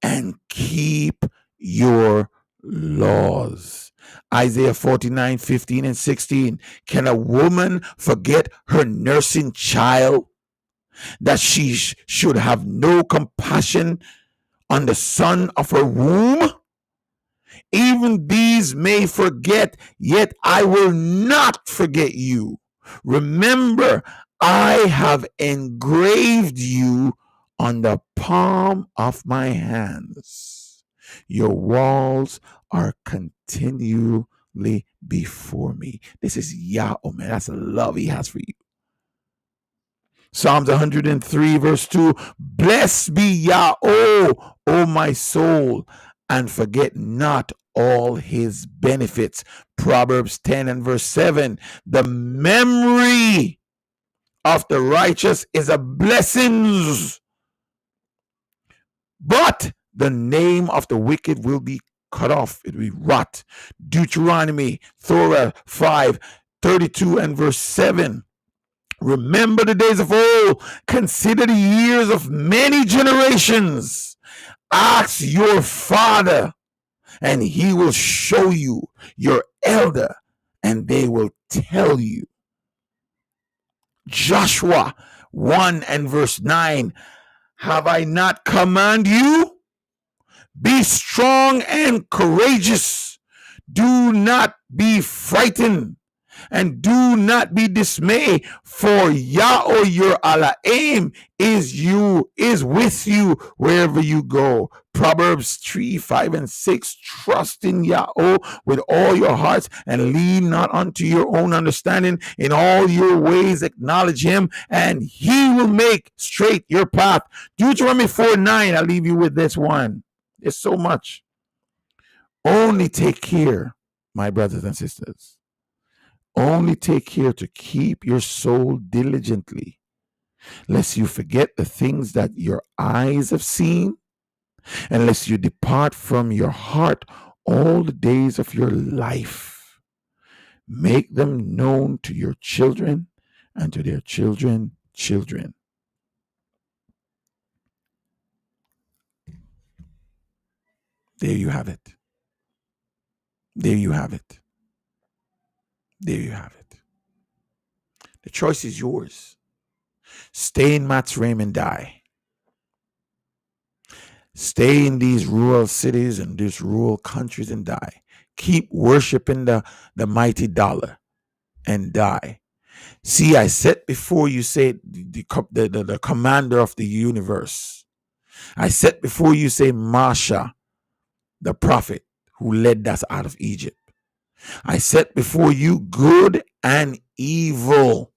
Speaker 1: and keep your laws. Isaiah 49, 15 and 16. Can a woman forget her nursing child, that she should have no compassion on the son of her womb? Even these may forget, yet I will not forget you. Remember, I have engraved you on the palm of my hands. Your walls are continually before me. This is Yahweh, man. That's the love he has for you. Psalms 103 verse 2. Blessed be Yahweh, O my soul, and forget not all his benefits. Proverbs 10 and verse 7. The memory of the righteous is a blessing, but the name of the wicked will be cut off. It will be rot. Deuteronomy, Torah 5:32 and verse 7. Remember the days of old. Consider the years of many generations. Ask your father, and he will show you, your elder, and they will tell you. Joshua 1 and verse 9. Have I not commanded you? Be strong and courageous. Do not be frightened and do not be dismayed, for Yahweh your Elohim is with you wherever you go. Proverbs 3, 5, and 6. Trust in Yahweh with all your hearts and lean not unto your own understanding. In all your ways acknowledge him, and he will make straight your path. Deuteronomy 4, 9. I'll leave you with this one. There's so much. Only take care, my brothers and sisters. Only take care to keep your soul diligently, lest you forget the things that your eyes have seen, and lest you depart from your heart all the days of your life. Make them known to your children and to their children's children. There you have it. There you have it. There you have it. The choice is yours. Stay in Matt's Rim and die. Stay in these rural cities and these rural countries and die. Keep worshiping the mighty dollar and die. See, I set before you, say, the commander of the universe. I set before you, say, Masha, the prophet who led us out of Egypt. I set before you good and evil.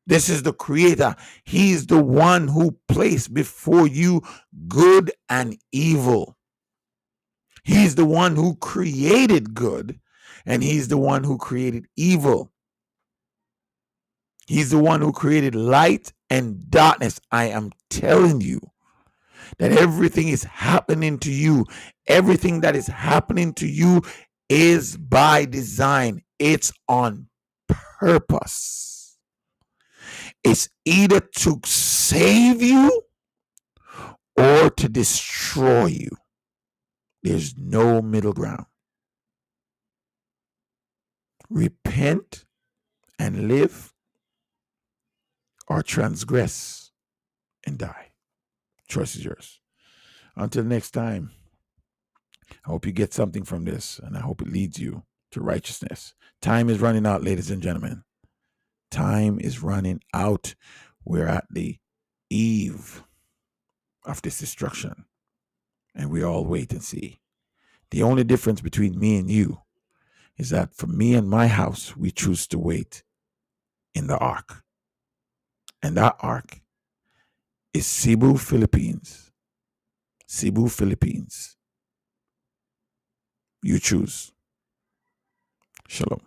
Speaker 1: This is the creator. He's the one who placed before you good and evil. He's the one who created good, and he's the one who created evil. He's the one who created light and darkness. I am telling you that everything is happening to you. Everything that is happening to you is by design. It's on purpose. It's either to save you or to destroy you. There's no middle ground. Repent and live, or transgress and die. Choice is yours. Until next time, I hope you get something from this, and I hope it leads you to righteousness. Time is running out, ladies and gentlemen. Time is running out. We're at the eve of this destruction, and we all wait and see. The only difference between me and you is that for me and my house, we choose to wait in the ark. And that ark is Cebu, Philippines. Cebu, Philippines. You choose. Shalom.